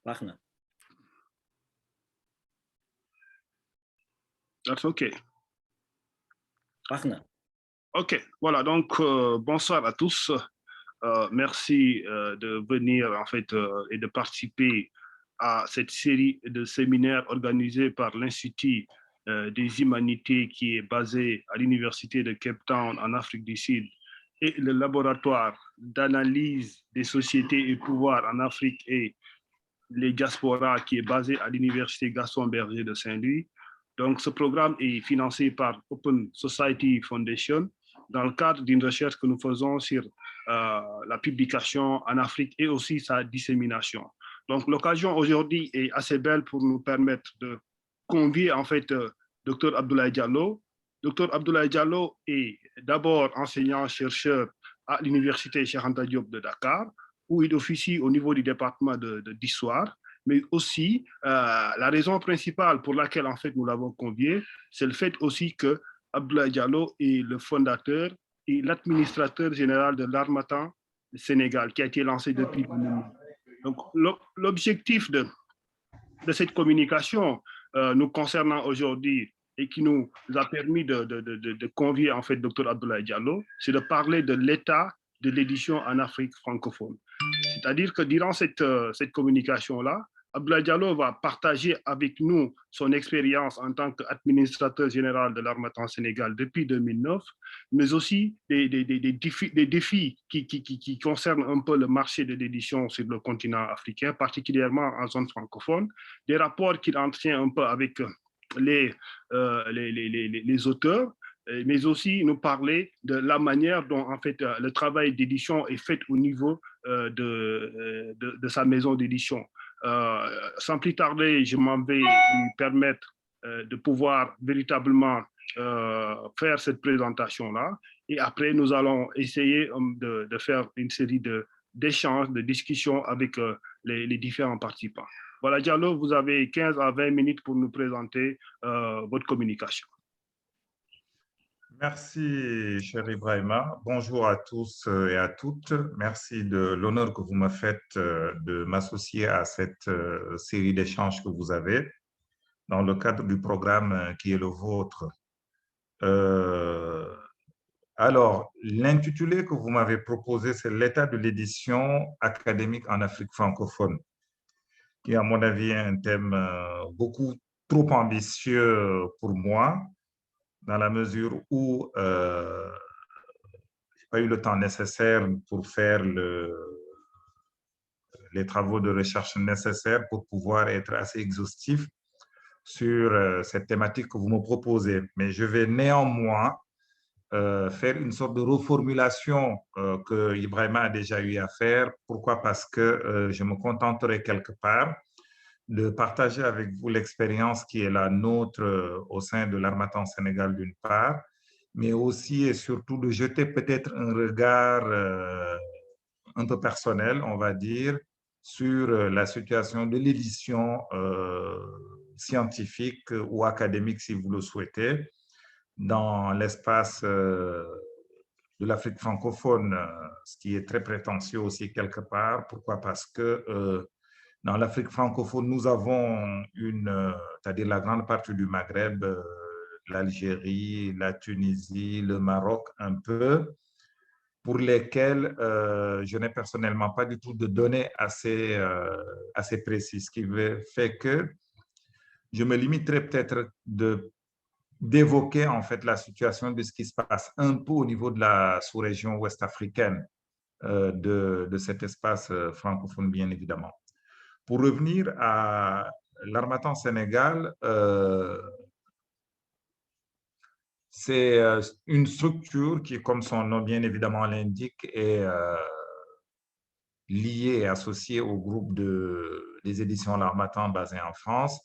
baax na. That's okay. Baax na. Ok, voilà, donc bonsoir à tous. Merci de venir en fait et de participer à cette série de séminaires organisés par l'Institut des Humanités qui est basé à l'Université de Cape Town en Afrique du Sud et le laboratoire d'analyse des sociétés et pouvoirs en Afrique et les diasporas qui est basé à l'Université Gaston Berger de Saint-Louis. Donc ce programme est financé par Open Society Foundation dans le cadre d'une recherche que nous faisons sur la publication en Afrique et aussi sa dissémination. Donc, l'occasion aujourd'hui est assez belle pour nous permettre de convier en fait Dr Abdoulaye Diallo. Dr Abdoulaye Diallo est d'abord enseignant-chercheur à l'Université Cheikh Anta Diop de Dakar, où il officie au niveau du département d'histoire. Mais aussi, la raison principale pour laquelle en fait nous l'avons convié, c'est le fait aussi que Abdoulaye Diallo est le fondateur et l'administrateur général de l'Harmattan Sénégal, qui a été lancé depuis 2000. Donc, l'objectif de cette communication nous concernant aujourd'hui et qui nous a permis de convier en fait Dr Abdoulaye Diallo, c'est de parler de l'état de l'édition en Afrique francophone. C'est-à-dire que durant cette communication-là, Abdoulaye Diallo va partager avec nous son expérience en tant qu'administrateur général de l'Harmattan Sénégal depuis 2009, mais aussi des défis qui concernent un peu le marché de l'édition sur le continent africain, particulièrement en zone francophone, des rapports qu'il entretient un peu avec les auteurs, mais aussi nous parler de la manière dont en fait le travail d'édition est fait au niveau de sa maison d'édition. Sans plus tarder, je m'en vais lui permettre de pouvoir véritablement faire cette présentation-là. Et après, nous allons essayer de faire une série d'échanges, de discussions avec les différents participants. Voilà, Diallo, vous avez 15 à 20 minutes pour nous présenter votre communication. Merci, cher Ibrahima. Bonjour à tous et à toutes. Merci de l'honneur que vous me faites de m'associer à cette série d'échanges que vous avez dans le cadre du programme qui est le vôtre. Alors, l'intitulé que vous m'avez proposé, c'est l'état de l'édition académique en Afrique francophone, qui, à mon avis, est un thème beaucoup trop ambitieux pour moi, dans la mesure où je n'ai pas eu le temps nécessaire pour faire les travaux de recherche nécessaires pour pouvoir être assez exhaustif sur cette thématique que vous me proposez. Mais je vais néanmoins faire une sorte de reformulation que Ibrahima a déjà eu à faire. Pourquoi? Parce que je me contenterai quelque part de partager avec vous l'expérience qui est la nôtre au sein de l'Harmattan Sénégal d'une part, mais aussi et surtout de jeter peut-être un regard un peu personnel, on va dire, sur la situation de l'édition scientifique ou académique, si vous le souhaitez, dans l'espace de l'Afrique francophone, ce qui est très prétentieux aussi quelque part. Pourquoi? Parce que dans l'Afrique francophone, nous avons c'est-à-dire la grande partie du Maghreb, l'Algérie, la Tunisie, le Maroc un peu, pour lesquels je n'ai personnellement pas du tout de données assez précises, ce qui fait que je me limiterai peut-être d'évoquer en fait la situation de ce qui se passe un peu au niveau de la sous-région ouest-africaine de cet espace francophone, bien évidemment. Pour revenir à l'Harmattan Sénégal, c'est une structure qui, comme son nom bien évidemment l'indique, est liée et associée au groupe des éditions L'Harmattan basé en France,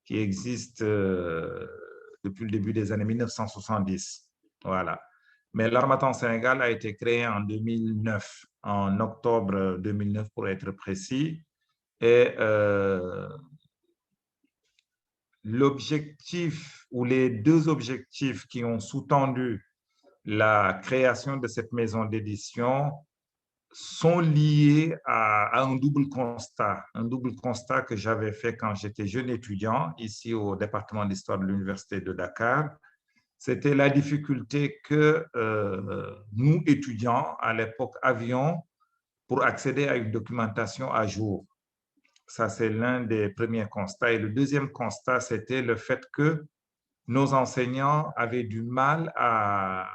qui existe depuis le début des années 1970. Voilà. Mais l'Harmattan Sénégal a été créé en 2009, en octobre 2009 pour être précis. Et l'objectif ou les deux objectifs qui ont sous-tendu la création de cette maison d'édition sont liés à un double constat que j'avais fait quand j'étais jeune étudiant ici au département d'histoire de l'Université de Dakar. C'était la difficulté que nous, étudiants, à l'époque, avions pour accéder à une documentation à jour. Ça, c'est l'un des premiers constats. Et le deuxième constat, c'était le fait que nos enseignants avaient du mal à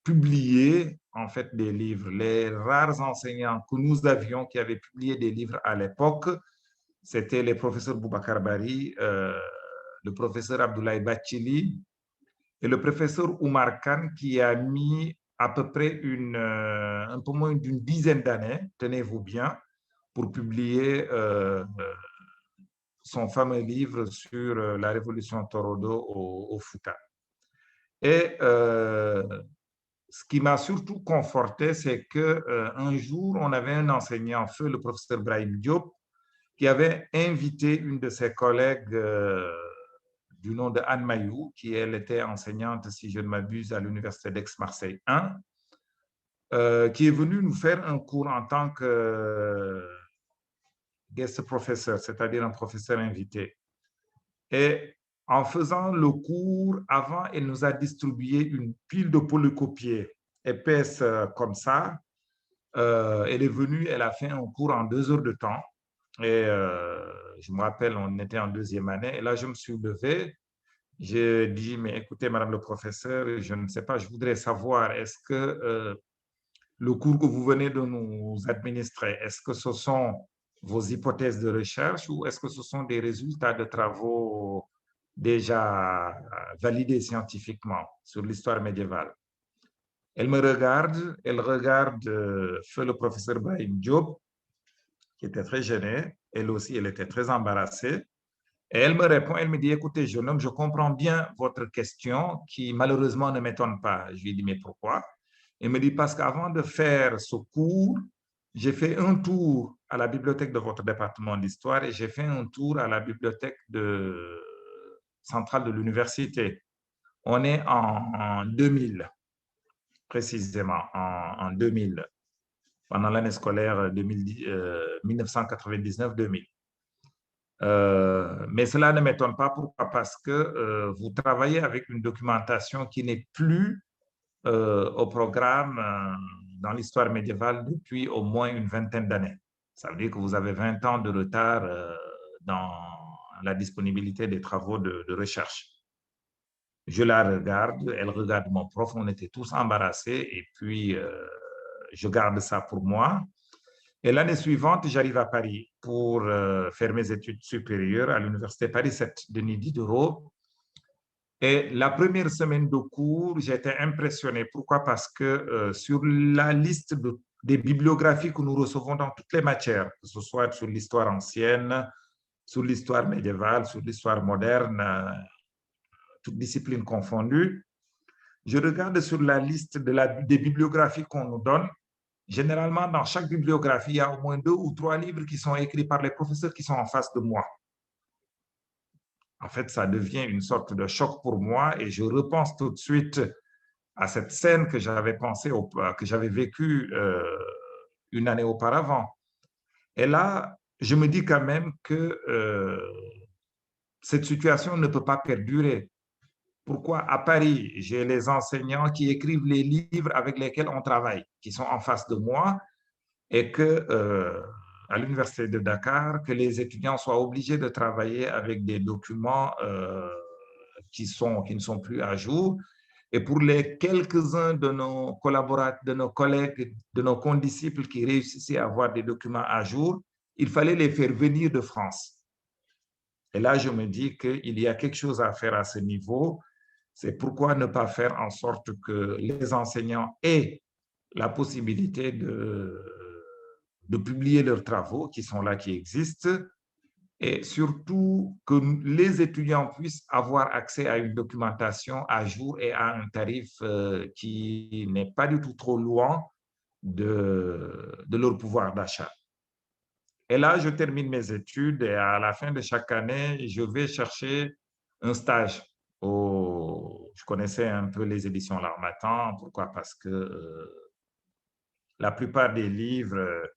publier en fait des livres. Les rares enseignants que nous avions qui avaient publié des livres à l'époque, c'était les professeurs Boubacar Bari, le professeur Abdoulaye Bachili et le professeur Oumar Khan qui a mis à peu près un peu moins d'une dizaine d'années, tenez-vous bien, pour publier son fameux livre sur la révolution Torodo au Fouta. Et ce qui m'a surtout conforté, c'est qu'un jour, on avait un enseignant, feu le professeur Brahim Diop, qui avait invité une de ses collègues du nom de Anne Mayou, qui elle était enseignante, si je ne m'abuse, à l'université d'Aix-Marseille 1, qui est venue nous faire un cours en tant que guest professeur, c'est-à-dire un professeur invité. Et en faisant le cours, avant, elle nous a distribué une pile de polycopiés épaisse comme ça. Elle est venue, elle a fait un cours en 2 heures de temps. Et je me rappelle, on était en 2e année. Et là, je me suis levé. J'ai dit, mais écoutez, Madame le professeur, je ne sais pas, je voudrais savoir, est-ce que le cours que vous venez de nous administrer, est-ce que ce sont vos hypothèses de recherche ou est-ce que ce sont des résultats de travaux déjà validés scientifiquement sur l'histoire médiévale? Elle me regarde, elle regarde feu le professeur Brahim Diop, qui était très gêné. Elle aussi, elle était très embarrassée. Et elle me répond, elle me dit, écoutez, jeune homme, je comprends bien votre question qui malheureusement ne m'étonne pas. Je lui dis, mais pourquoi? Elle me dit, parce qu'avant de faire ce cours, j'ai fait un tour à la bibliothèque de votre département d'histoire et j'ai fait un tour à la bibliothèque centrale de l'université. On est en 2000, précisément, en 2000, pendant l'année scolaire 1999-2000. Mais cela ne m'étonne pas. Pourquoi? Parce que vous travaillez avec une documentation qui n'est plus au programme dans l'histoire médiévale depuis au moins une vingtaine d'années. Ça veut dire que vous avez 20 ans de retard dans la disponibilité des travaux de recherche. Je la regarde, elle regarde mon prof, on était tous embarrassés et puis je garde ça pour moi. Et l'année suivante, j'arrive à Paris pour faire mes études supérieures à l'université Paris 7 Denis Diderot. Et la première semaine de cours, j'étais impressionné. Pourquoi? Parce que sur la liste des bibliographies que nous recevons dans toutes les matières, que ce soit sur l'histoire ancienne, sur l'histoire médiévale, sur l'histoire moderne, toutes disciplines confondues, je regarde sur la liste des bibliographies qu'on nous donne. Généralement, dans chaque bibliographie, il y a au moins 2 ou 3 livres qui sont écrits par les professeurs qui sont en face de moi. En fait, ça devient une sorte de choc pour moi et je repense tout de suite à cette scène que j'avais vécue une année auparavant. Et là, je me dis quand même que cette situation ne peut pas perdurer. Pourquoi? À Paris, j'ai les enseignants qui écrivent les livres avec lesquels on travaille, qui sont en face de moi, et que à l'université de Dakar, que les étudiants soient obligés de travailler avec des documents qui ne sont plus à jour. Et pour les quelques-uns de nos collaborateurs, de nos collègues, de nos condisciples qui réussissaient à avoir des documents à jour, il fallait les faire venir de France. Et là, je me dis qu'il y a quelque chose à faire à ce niveau. C'est pourquoi ne pas faire en sorte que les enseignants aient la possibilité de publier leurs travaux qui sont là, qui existent, et surtout que les étudiants puissent avoir accès à une documentation à jour et à un tarif qui n'est pas du tout trop loin de leur pouvoir d'achat. Et là, je termine mes études et à la fin de chaque année, je vais chercher un stage. Je connaissais un peu les éditions L'Harmattan. Pourquoi? Parce que la plupart des livres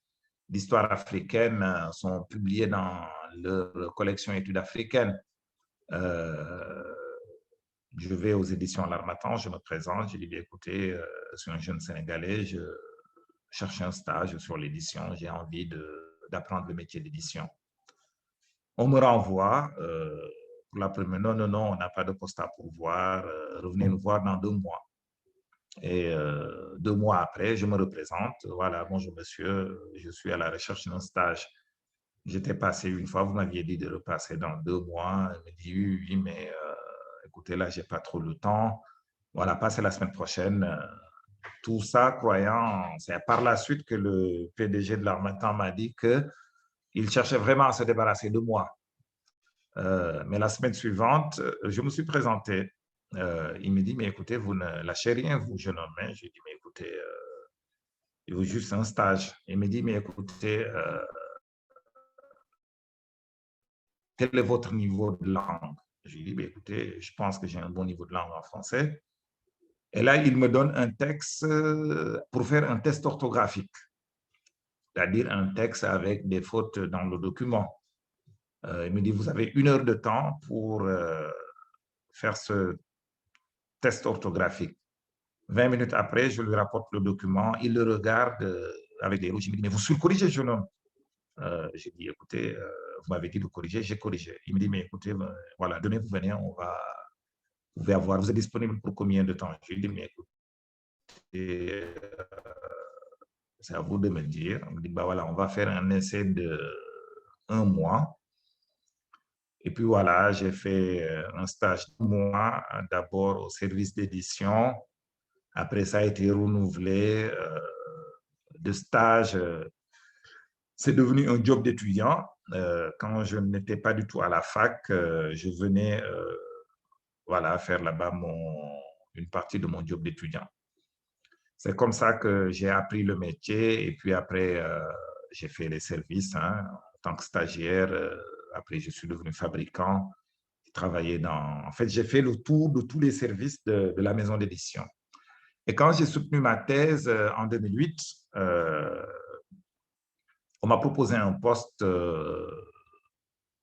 d'histoire africaine sont publiés dans leur collection études africaines. Je vais aux éditions L'Harmattan, je me présente, je dis, écoutez, je suis un jeune Sénégalais, je cherche un stage sur l'édition, j'ai envie d'apprendre le métier d'édition. On me renvoie, pour la première, non, on n'a pas de poste à pourvoir, revenez nous voir dans 2 mois. Et 2 mois après, je me représente, voilà, bonjour monsieur, je suis à la recherche d'un stage. J'étais passé une fois, vous m'aviez dit de repasser dans 2 mois. Elle me dit, oui, mais écoutez, là, je n'ai pas trop le temps. Voilà, passez la semaine prochaine. Tout ça, croyant, c'est par la suite que le PDG de l'Harmattan m'a dit qu'il cherchait vraiment à se débarrasser de moi. Mais la semaine suivante, je me suis présenté. Il me dit, mais écoutez, vous ne lâchez rien, vous, jeune homme. J'ai dit, mais écoutez, il veut juste un stage. Il me dit, mais écoutez, quel est votre niveau de langue? Je lui dis, mais écoutez, je pense que j'ai un bon niveau de langue en français. Et là, il me donne un texte pour faire un test orthographique, c'est-à-dire un texte avec des fautes dans le document. Il me dit, vous avez 1 heure de temps pour faire ce test orthographique. 20 minutes après, je lui rapporte le document, il le regarde avec des rouges. Il me dit, mais vous surcorrigez, jeune homme. J'ai dit, écoutez, vous m'avez dit de corriger, j'ai corrigé. Il me dit, mais écoutez, voilà, demain vous venez, vous pouvez avoir, vous êtes disponible pour combien de temps? Je lui dis, mais écoutez, c'est à vous de me dire. On me dit, bah voilà, on va faire un essai de 1 mois. Et puis voilà, j'ai fait un stage de 1 mois, d'abord au service d'édition. Après, ça a été renouvelé de stage. C'est devenu un job d'étudiant. Quand je n'étais pas du tout à la fac, je venais voilà, faire là-bas une partie de mon job d'étudiant. C'est comme ça que j'ai appris le métier et puis après, j'ai fait les services en tant que stagiaire. Après, je suis devenu fabricant. J'ai travaillé en fait, j'ai fait le tour de tous les services de la maison d'édition. Et quand j'ai soutenu ma thèse en 2008, on m'a proposé un poste.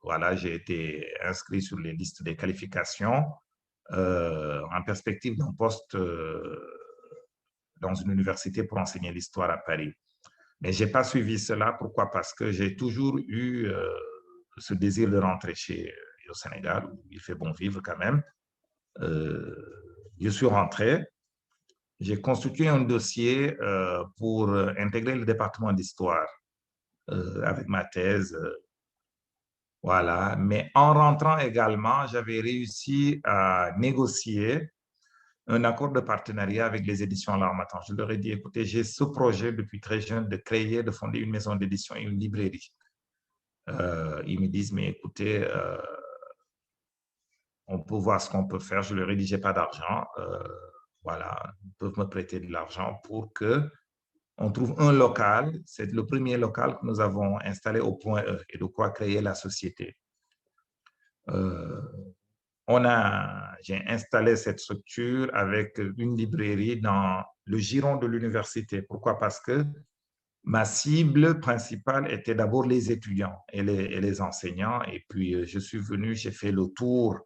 Voilà, j'ai été inscrit sur les listes des qualifications en perspective d'un poste dans une université pour enseigner l'histoire à Paris. Mais je n'ai pas suivi cela. Pourquoi? Parce que j'ai toujours eu ce désir de rentrer au Sénégal, où il fait bon vivre quand même. Je suis rentré. J'ai constitué un dossier pour intégrer le département d'histoire avec ma thèse. Voilà. Mais en rentrant également, j'avais réussi à négocier un accord de partenariat avec les éditions L'Harmattan. Je leur ai dit, écoutez, j'ai ce projet depuis très jeune de créer, de fonder une maison d'édition et une librairie. Ils me disent, mais écoutez, on peut voir ce qu'on peut faire. Je leur ai dit, je n'ai pas d'argent. Voilà, ils peuvent me prêter de l'argent pour qu'on trouve un local. C'est le premier local que nous avons installé au Point E et de quoi créer la société. J'ai installé cette structure avec une librairie dans le giron de l'université. Pourquoi? Parce que ma cible principale était d'abord les étudiants et les enseignants. Et puis, je suis venu, j'ai fait le tour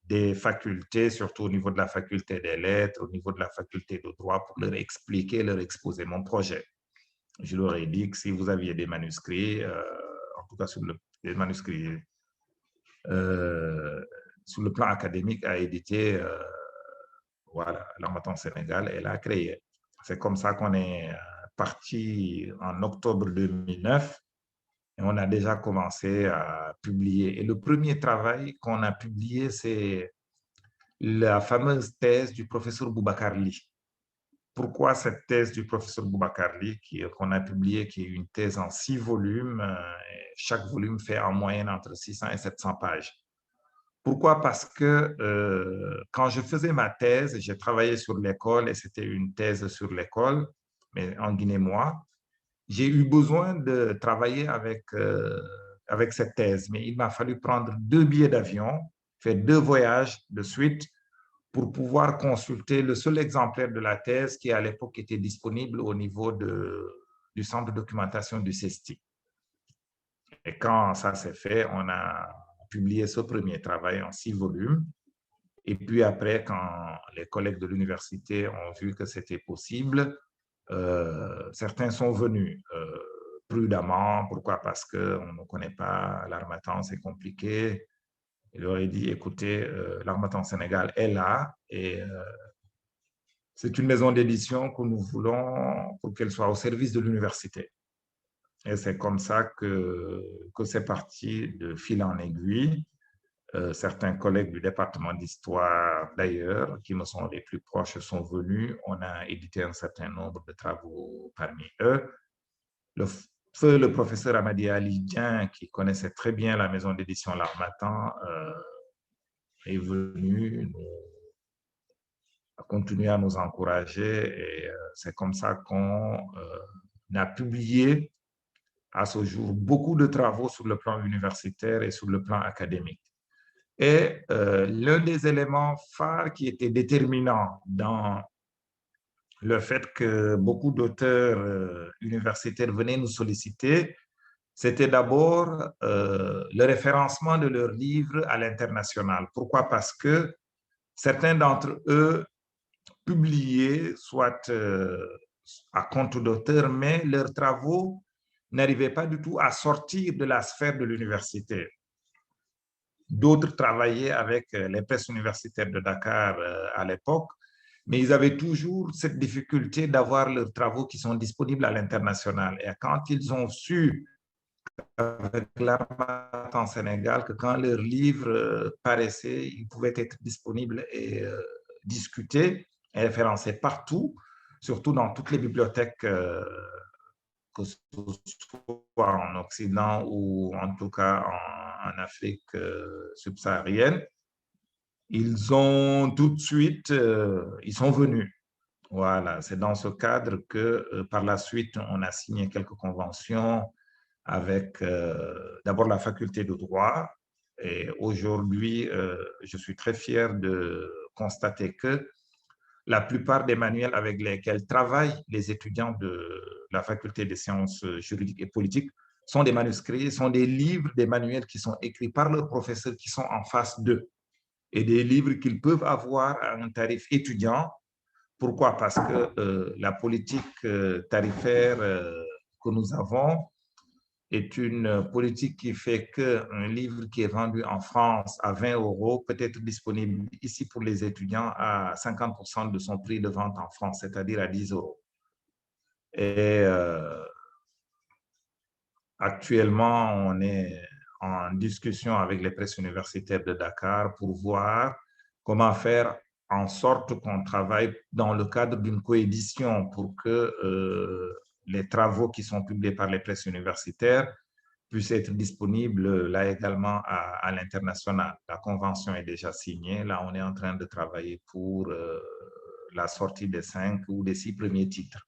des facultés, surtout au niveau de la faculté des lettres, au niveau de la faculté de droit, pour leur expliquer, leur exposer mon projet. Je leur ai dit que si vous aviez des manuscrits, en tout cas sur des manuscrits sur le plan académique à éditer, voilà, L'Harmattan Sénégal, elle a créé. C'est comme ça qu'on est parti en octobre 2009 et on a déjà commencé à publier. Et le premier travail qu'on a publié, c'est la fameuse thèse du professeur Boubacar Ly. Pourquoi cette thèse du professeur Boubacar Ly qu'on a publiée, qui est une thèse en 6 volumes, chaque volume fait en moyenne entre 600 et 700 pages. Pourquoi? Parce que quand je faisais ma thèse, j'ai travaillé sur l'école et c'était une thèse sur l'école, mais en Guinée-moi, j'ai eu besoin de travailler avec cette thèse, mais il m'a fallu prendre 2 billets d'avion, faire 2 voyages de suite pour pouvoir consulter le seul exemplaire de la thèse qui à l'époque était disponible au niveau du centre de documentation du CESTI. Et quand ça s'est fait, on a publié ce premier travail en 6 volumes. Et puis après, quand les collègues de l'université ont vu que c'était possible, certains sont venus prudemment. Pourquoi? Parce qu'on ne connaît pas l'Harmattan, c'est compliqué. Il leur a dit, écoutez, l'Harmattan Sénégal est là et c'est une maison d'édition que nous voulons pour qu'elle soit au service de l'université. Et c'est comme ça que c'est parti de fil en aiguille. Certains collègues du département d'histoire, d'ailleurs, qui me sont les plus proches, sont venus. On a édité un certain nombre de travaux parmi eux. Le professeur Amadi Alidien, qui connaissait très bien la maison d'édition L'Harmattan, est venu continuer à nous encourager. Et c'est comme ça qu'on a publié à ce jour beaucoup de travaux sur le plan universitaire et sur le plan académique. Et l'un des éléments phares qui était déterminant dans le fait que beaucoup d'auteurs universitaires venaient nous solliciter, c'était d'abord le référencement de leurs livres à l'international. Pourquoi? Parce que certains d'entre eux publiaient soit à compte d'auteur, mais leurs travaux n'arrivaient pas du tout à sortir de la sphère de l'université. D'autres travaillaient avec les presses universitaires de Dakar à l'époque, mais ils avaient toujours cette difficulté d'avoir leurs travaux qui sont disponibles à l'international. Et quand ils ont su, avec l'Harmattan Sénégal, que quand leurs livres paraissaient, ils pouvaient être disponibles et discutés et référencés partout, surtout dans toutes les bibliothèques, que ce soit en Occident ou en tout cas en Afrique subsaharienne, ils ont tout de suite, ils sont venus. Voilà, c'est dans ce cadre que par la suite, on a signé quelques conventions avec d'abord la faculté de droit. Et aujourd'hui, je suis très fier de constater que la plupart des manuels avec lesquels travaillent les étudiants de la faculté des sciences juridiques et politiques sont des manuscrits, sont des livres, des manuels qui sont écrits par leurs professeurs qui sont en face d'eux et des livres qu'ils peuvent avoir à un tarif étudiant. Pourquoi? Parce que la politique tarifaire que nous avons est une politique qui fait qu'un livre qui est vendu en France à 20 € peut être disponible ici pour les étudiants à 50% de son prix de vente en France, c'est-à-dire à 10 €. Et actuellement, on est en discussion avec les presses universitaires de Dakar pour voir comment faire en sorte qu'on travaille dans le cadre d'une coédition pour que les travaux qui sont publiés par les presses universitaires puissent être disponibles là également à l'international. La convention est déjà signée. Là, on est en train de travailler pour la sortie des 5 ou des 6 premiers titres.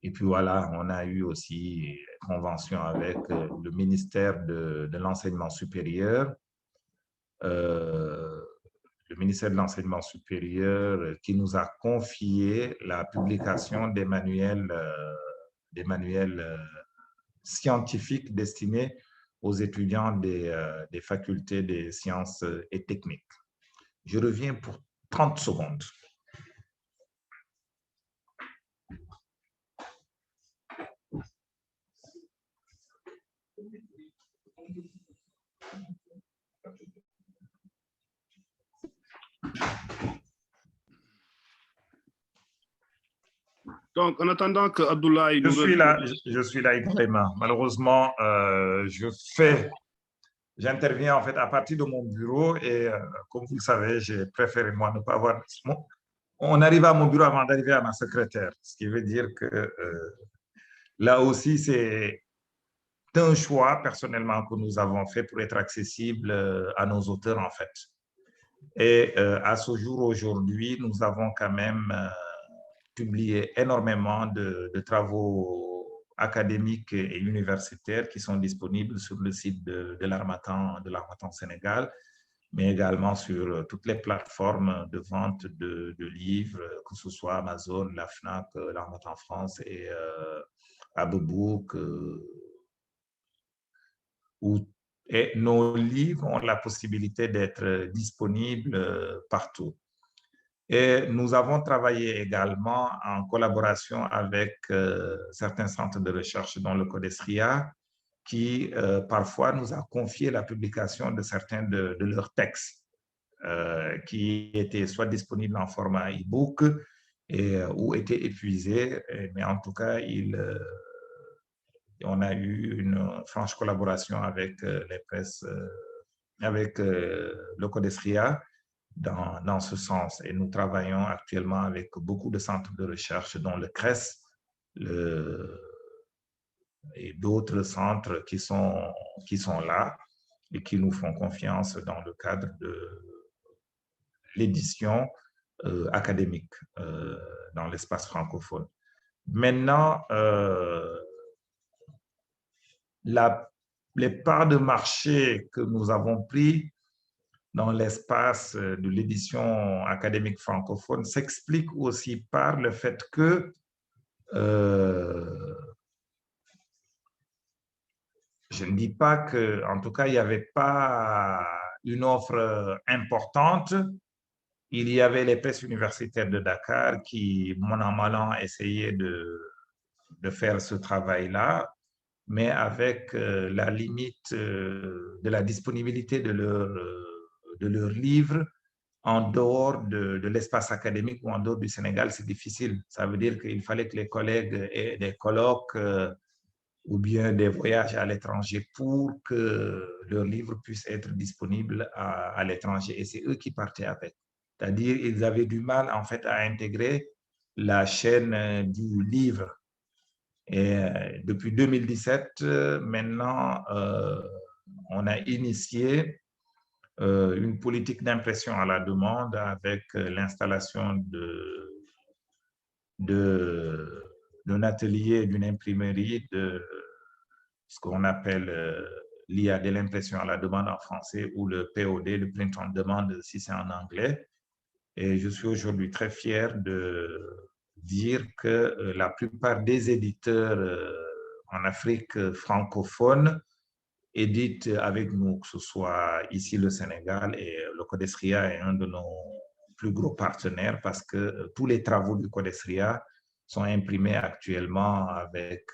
Et puis voilà, on a eu aussi convention avec le ministère de l'enseignement supérieur. Le ministère de l'enseignement supérieur qui nous a confié la publication des manuels scientifiques destinés aux étudiants des facultés des sciences et techniques. Je reviens pour 30 secondes. Donc, en attendant que Abdoulaye... Je suis là, Ibrahima. Malheureusement, j'interviens en fait à partir de mon bureau et comme vous le savez, j'ai préféré moi ne pas avoir... On arrive à mon bureau avant d'arriver à ma secrétaire, ce qui veut dire que là aussi, c'est un choix personnellement que nous avons fait pour être accessible à nos auteurs en fait. Et à ce jour, aujourd'hui, nous avons quand même publié énormément de travaux académiques et universitaires qui sont disponibles sur le site de l'Harmattan Sénégal. mais également sur toutes les plateformes de vente de livres, que ce soit Amazon, la FNAC, la Vente en France et Abobook. Et nos livres ont la possibilité d'être disponibles partout. Et nous avons travaillé également en collaboration avec certains centres de recherche, dont le CODESRIA, qui parfois nous a confié la publication de certains de leurs textes qui étaient soit disponibles en format e-book ou étaient épuisés, mais en tout cas, on a eu une franche collaboration avec les presses, avec le CODESRIA dans ce sens. Et nous travaillons actuellement avec beaucoup de centres de recherche, dont le CRES, et d'autres centres qui sont là et qui nous font confiance dans le cadre de l'édition académique dans l'espace francophone. Maintenant, les parts de marché que nous avons pris dans l'espace de l'édition académique francophone s'explique aussi par le fait que je ne dis pas qu'en tout cas, il n'y avait pas une offre importante. Il y avait les presses universitaires de Dakar qui, bon an, mal an, essayaient de faire ce travail-là, mais avec la limite de la disponibilité de leurs livres en dehors de l'espace académique ou en dehors du Sénégal, c'est difficile. Ça veut dire qu'il fallait que les collègues aient des colloques ou bien des voyages à l'étranger pour que leurs livres puissent être disponibles à l'étranger. Et c'est eux qui partaient avec. C'est-à-dire qu'ils avaient du mal en fait à intégrer la chaîne du livre. Et depuis 2017, maintenant, on a initié une politique d'impression à la demande avec l'installation d'un atelier, d'une imprimerie, de ce qu'on appelle l'IA, de l'impression à la demande en français, ou le POD, le print on demand si c'est en anglais. Et je suis aujourd'hui très fier de dire que la plupart des éditeurs en Afrique francophone éditent avec nous, que ce soit ici le Sénégal, et le CODESRIA est un de nos plus gros partenaires parce que tous les travaux du CODESRIA sont imprimés actuellement avec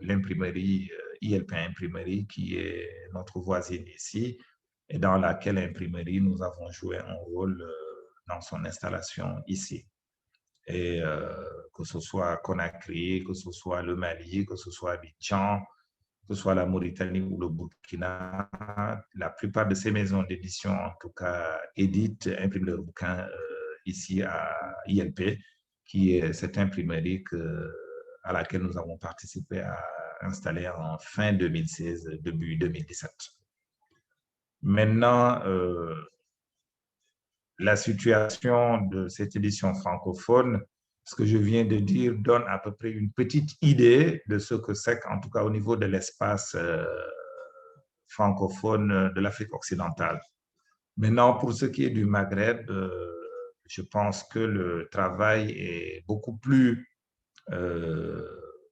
l'imprimerie ILP Imprimerie, qui est notre voisine ici, et dans laquelle imprimerie nous avons joué un rôle dans son installation ici. Et que ce soit Conakry, que ce soit le Mali, que ce soit Abidjan, que ce soit la Mauritanie ou le Burkina, la plupart de ces maisons d'édition, en tout cas, éditent, impriment leurs bouquins ici à ILP, qui est cette imprimerie à laquelle nous avons participé à installer en fin 2016, début 2017. Maintenant, la situation de cette édition francophone, ce que je viens de dire donne à peu près une petite idée de ce que c'est, en tout cas au niveau de l'espace francophone de l'Afrique occidentale. Maintenant, pour ce qui est du Maghreb, je pense que le travail est beaucoup plus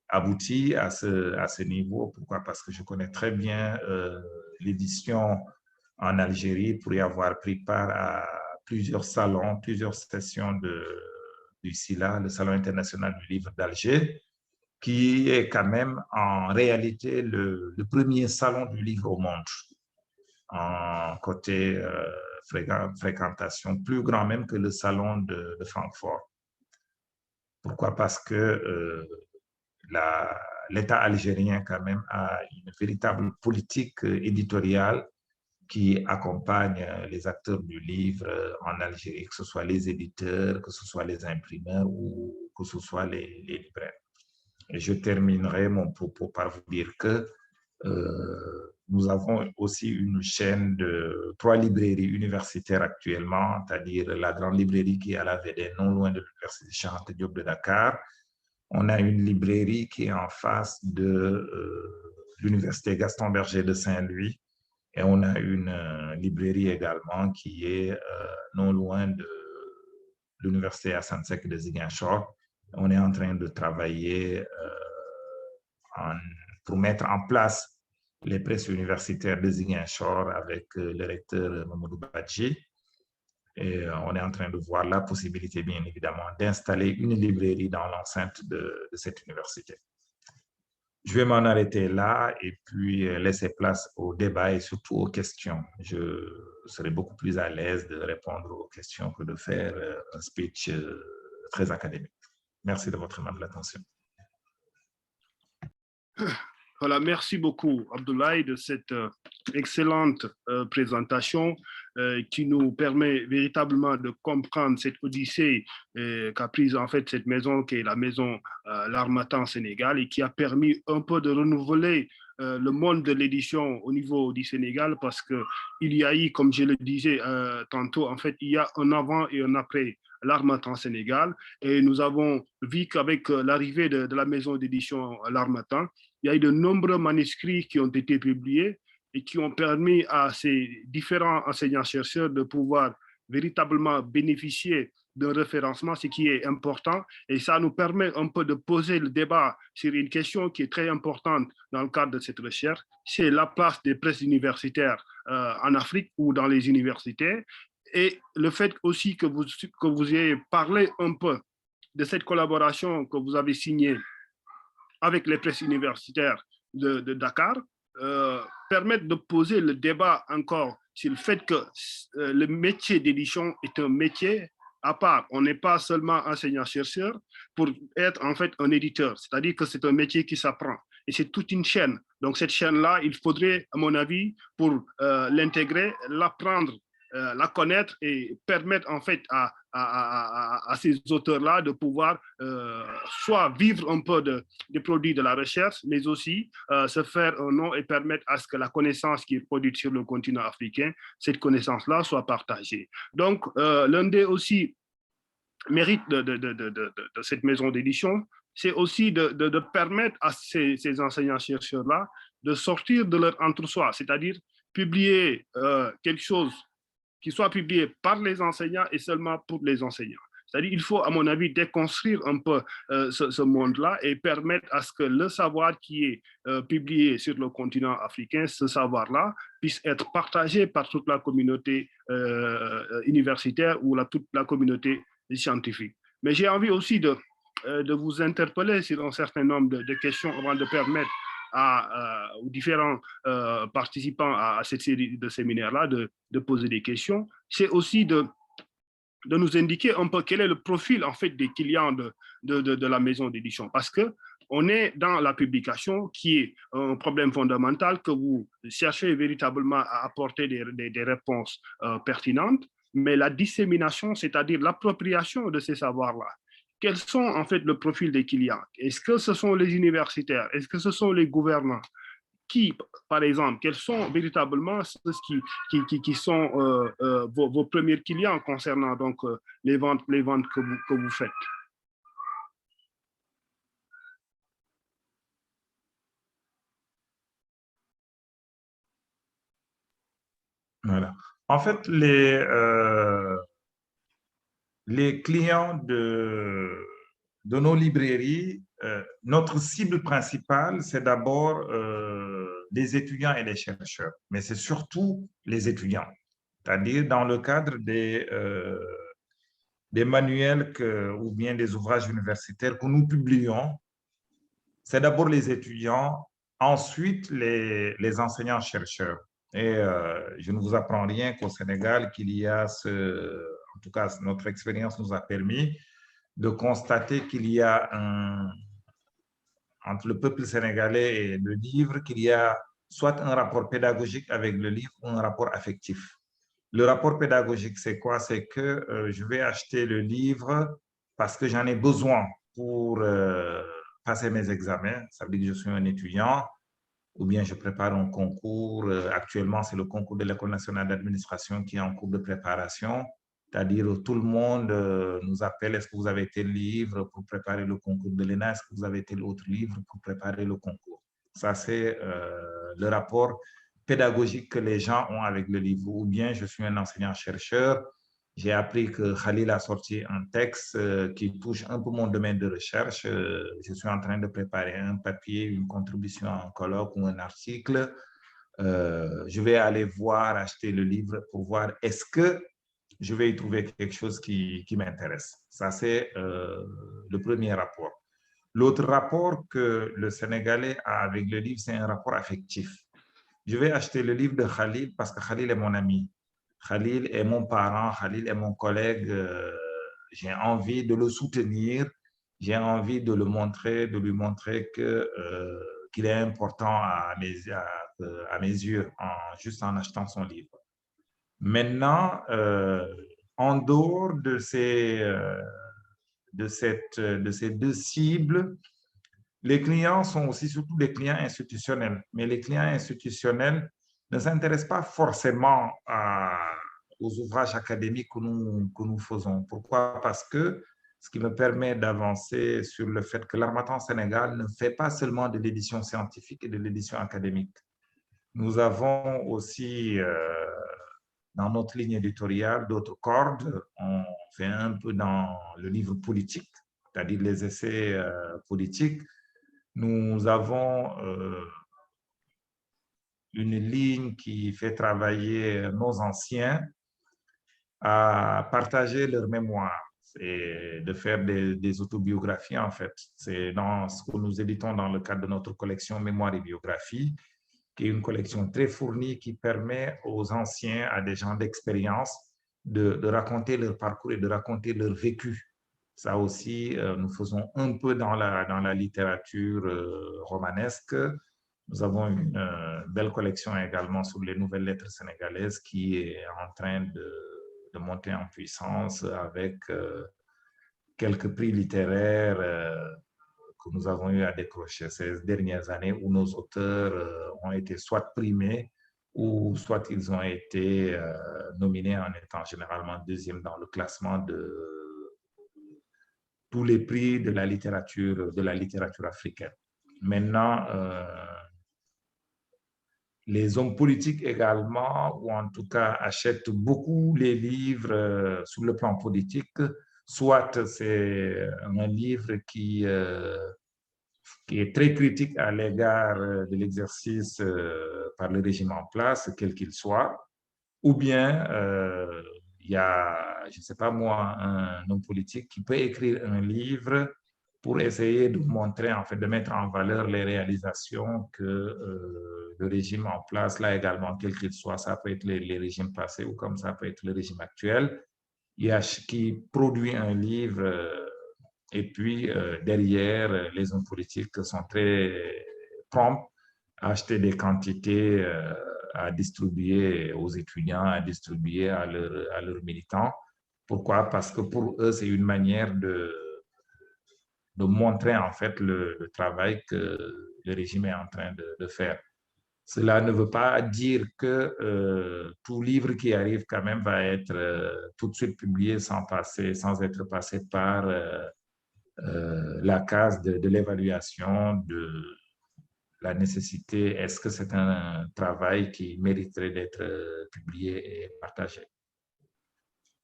abouti à ce niveau. Pourquoi? Parce que je connais très bien l'édition en Algérie pour y avoir pris part à plusieurs salons, plusieurs sessions du SILA, le Salon international du livre d'Alger, qui est quand même en réalité le premier salon du livre au monde, en côté fréquentation, plus grand même que le salon de Francfort. Pourquoi? Parce que l'État algérien quand même a une véritable politique éditoriale qui accompagne les acteurs du livre en Algérie, que ce soit les éditeurs, que ce soit les imprimeurs ou que ce soit les libraires. Et je terminerai mon propos par vous dire que nous avons aussi une chaîne de 3 librairies universitaires actuellement, c'est-à-dire la grande librairie qui est à la VD, non loin de l'Université Cheikh Anta Diop de Dakar. On a une librairie qui est en face de l'Université Gaston Berger de Saint-Louis. Et on a une librairie également qui est non loin de l'université Assane Seck de Ziguinchor. On est en train de travailler pour mettre en place les presses universitaires de Ziguinchor avec le recteur Mamadou Badji. Et on est en train de voir la possibilité, bien évidemment, d'installer une librairie dans l'enceinte de cette université. Je vais m'en arrêter là et puis laisser place au débat et surtout aux questions. Je serai beaucoup plus à l'aise de répondre aux questions que de faire un speech très académique. Merci de votre aimable attention. Voilà, merci beaucoup, Abdoulaye, de cette excellente présentation qui nous permet véritablement de comprendre cette odyssée qu'a prise en fait cette maison qui est la maison L'Harmattan Sénégal et qui a permis un peu de renouveler le monde de l'édition au niveau du Sénégal parce qu'il y a eu, comme je le disais tantôt, en fait, il y a un avant et un après L'Harmattan Sénégal et nous avons vu qu'avec l'arrivée de la maison d'édition L'Harmattan, il y a eu de nombreux manuscrits qui ont été publiés et qui ont permis à ces différents enseignants-chercheurs de pouvoir véritablement bénéficier d'un référencement, ce qui est important. Et ça nous permet un peu de poser le débat sur une question qui est très importante dans le cadre de cette recherche, c'est la place des presses universitaires en Afrique ou dans les universités. Et le fait aussi que vous ayez parlé un peu de cette collaboration que vous avez signée avec les presses universitaires de Dakar, permettent de poser le débat encore sur le fait que le métier d'édition est un métier à part. On n'est pas seulement enseignant-chercheur pour être en fait un éditeur, c'est-à-dire que c'est un métier qui s'apprend. Et c'est toute une chaîne. Donc cette chaîne-là, il faudrait, à mon avis, pour l'intégrer, l'apprendre, la connaître et permettre en fait à ces auteurs-là de pouvoir soit vivre un peu des produits de la recherche, mais aussi se faire un nom et permettre à ce que la connaissance qui est produite sur le continent africain, cette connaissance-là soit partagée. Donc, l'un des aussi mérites de cette maison d'édition, c'est aussi de permettre à ces enseignants-chercheurs-là de sortir de leur entre-soi, c'est-à-dire publier quelque chose qui soit publié par les enseignants et seulement pour les enseignants. C'est-à-dire qu'il faut, à mon avis, déconstruire un peu ce monde-là et permettre à ce que le savoir qui est publié sur le continent africain, ce savoir-là, puisse être partagé par toute la communauté universitaire ou toute la communauté scientifique. Mais j'ai envie aussi de vous interpeller sur un certain nombre de questions avant de permettre aux différents participants à cette série de séminaires-là de poser des questions. C'est aussi de nous indiquer un peu quel est le profil en fait des clients de la maison d'édition. Parce qu'on est dans la publication qui est un problème fondamental que vous cherchez véritablement à apporter des réponses pertinentes, mais la dissémination, c'est-à-dire l'appropriation de ces savoirs-là. Quels sont en fait le profil des clients? Est-ce que ce sont les universitaires? Est-ce que ce sont les gouvernants? Qui, par exemple, quels sont véritablement ceux qui sont vos premiers clients concernant donc les ventes que vous faites? Voilà. En fait, les clients de nos librairies, notre cible principale, c'est d'abord les étudiants et les chercheurs, mais c'est surtout les étudiants, c'est-à-dire dans le cadre des manuels ou bien des ouvrages universitaires que nous publions, c'est d'abord les étudiants, ensuite les enseignants-chercheurs. Et je ne vous apprends rien qu'au Sénégal, qu'il y a en tout cas, notre expérience nous a permis de constater qu'il y a entre le peuple sénégalais et le livre, qu'il y a soit un rapport pédagogique avec le livre ou un rapport affectif. Le rapport pédagogique, c'est quoi? C'est que je vais acheter le livre parce que j'en ai besoin pour passer mes examens. Ça veut dire que je suis un étudiant ou bien je prépare un concours. Actuellement, c'est le concours de l'École nationale d'administration qui est en cours de préparation. C'est-à-dire tout le monde nous appelle, est-ce que vous avez tel livre pour préparer le concours de l'ENA? Est-ce que vous avez tel autre livre pour préparer le concours? Ça, c'est le rapport pédagogique que les gens ont avec le livre. Ou bien je suis un enseignant-chercheur, j'ai appris que Khalil a sorti un texte qui touche un peu mon domaine de recherche. Je suis en train de préparer un papier, une contribution à un colloque ou un article. Je vais aller voir, acheter le livre pour voir est-ce que je vais y trouver quelque chose qui m'intéresse. Ça, c'est le premier rapport. L'autre rapport que le Sénégalais a avec le livre, c'est un rapport affectif. Je vais acheter le livre de Khalil parce que Khalil est mon ami. Khalil est mon parent, Khalil est mon collègue. J'ai envie de le soutenir. J'ai envie de le montrer, de lui montrer que, qu'il est important à mes yeux, juste en achetant son livre. Maintenant, en dehors de ces deux cibles, les clients sont aussi surtout des clients institutionnels. Mais les clients institutionnels ne s'intéressent pas forcément aux ouvrages académiques que nous faisons. Pourquoi? Parce que ce qui me permet d'avancer sur le fait que l'Harmattan Sénégal ne fait pas seulement de l'édition scientifique et de l'édition académique. Nous avons aussi dans notre ligne éditoriale d'autres cordes. On fait un peu dans le livre politique, c'est-à-dire les essais politiques. Nous avons une ligne qui fait travailler nos anciens à partager leur mémoire et de faire des autobiographies, en fait. C'est dans ce que nous éditons dans le cadre de notre collection Mémoire et biographie, qui est une collection très fournie qui permet aux anciens, à des gens d'expérience, de raconter leur parcours et de raconter leur vécu. Ça aussi, nous faisons un peu dans la littérature romanesque. Nous avons une belle collection également sur les nouvelles lettres sénégalaises qui est en train de monter en puissance avec quelques prix littéraires que nous avons eu à décrocher ces dernières années où nos auteurs ont été soit primés ou soit ils ont été nominés en étant généralement deuxième dans le classement de tous les prix de la littérature africaine. Maintenant, les hommes politiques également, ou en tout cas achètent beaucoup les livres sur le plan politique, soit c'est un livre qui est très critique à l'égard de l'exercice par le régime en place, quel qu'il soit, ou bien il y a, je ne sais pas moi, un homme politique qui peut écrire un livre pour essayer de montrer, en fait, de mettre en valeur les réalisations que le régime en place, là également, quel qu'il soit, ça peut être les régimes passés ou comme ça peut être le régime actuel, il y a qui produit un livre et puis derrière, les hommes politiques sont très prompts à acheter des quantités à distribuer aux étudiants, à distribuer à leurs militants. Pourquoi? Parce que pour eux, c'est une manière de montrer en fait le travail que le régime est en train de faire. Cela ne veut pas dire que tout livre qui arrive quand même va être tout de suite publié sans être passé par la case de l'évaluation de la nécessité. Est-ce que c'est un travail qui mériterait d'être publié et partagé?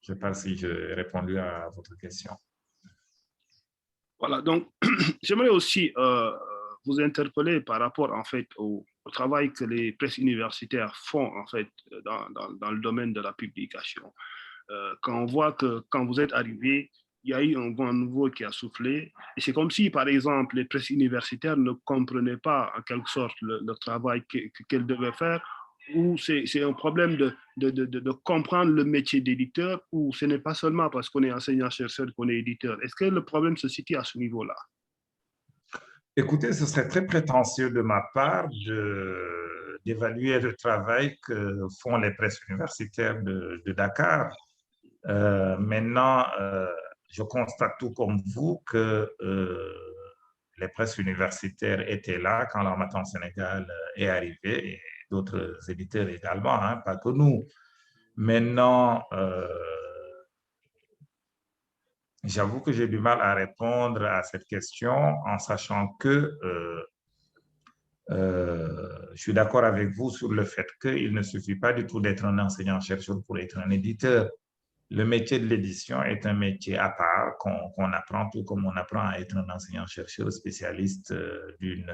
Je ne sais pas si j'ai répondu à votre question. Voilà, donc j'aimerais aussi vous interpeller par rapport en fait au travail que les presses universitaires font en fait dans le domaine de la publication. Quand on voit que quand vous êtes arrivé, il y a eu un vent nouveau qui a soufflé. Et c'est comme si, par exemple, les presses universitaires ne comprenaient pas en quelque sorte le travail qu'elles devaient faire, ou c'est un problème de comprendre le métier d'éditeur, ou ce n'est pas seulement parce qu'on est enseignant-chercheur qu'on est éditeur. Est-ce que le problème se situe à ce niveau-là? Écoutez, ce serait très prétentieux de ma part d'évaluer le travail que font les presses universitaires de Dakar. Maintenant, je constate tout comme vous que les presses universitaires étaient là quand l'Harmattan Sénégal est arrivé, et d'autres éditeurs également, hein, pas que nous. Maintenant, j'avoue que j'ai du mal à répondre à cette question en sachant que je suis d'accord avec vous sur le fait qu'il ne suffit pas du tout d'être un enseignant-chercheur pour être un éditeur. Le métier de l'édition est un métier à part qu'on apprend, tout comme on apprend à être un enseignant-chercheur spécialiste d'une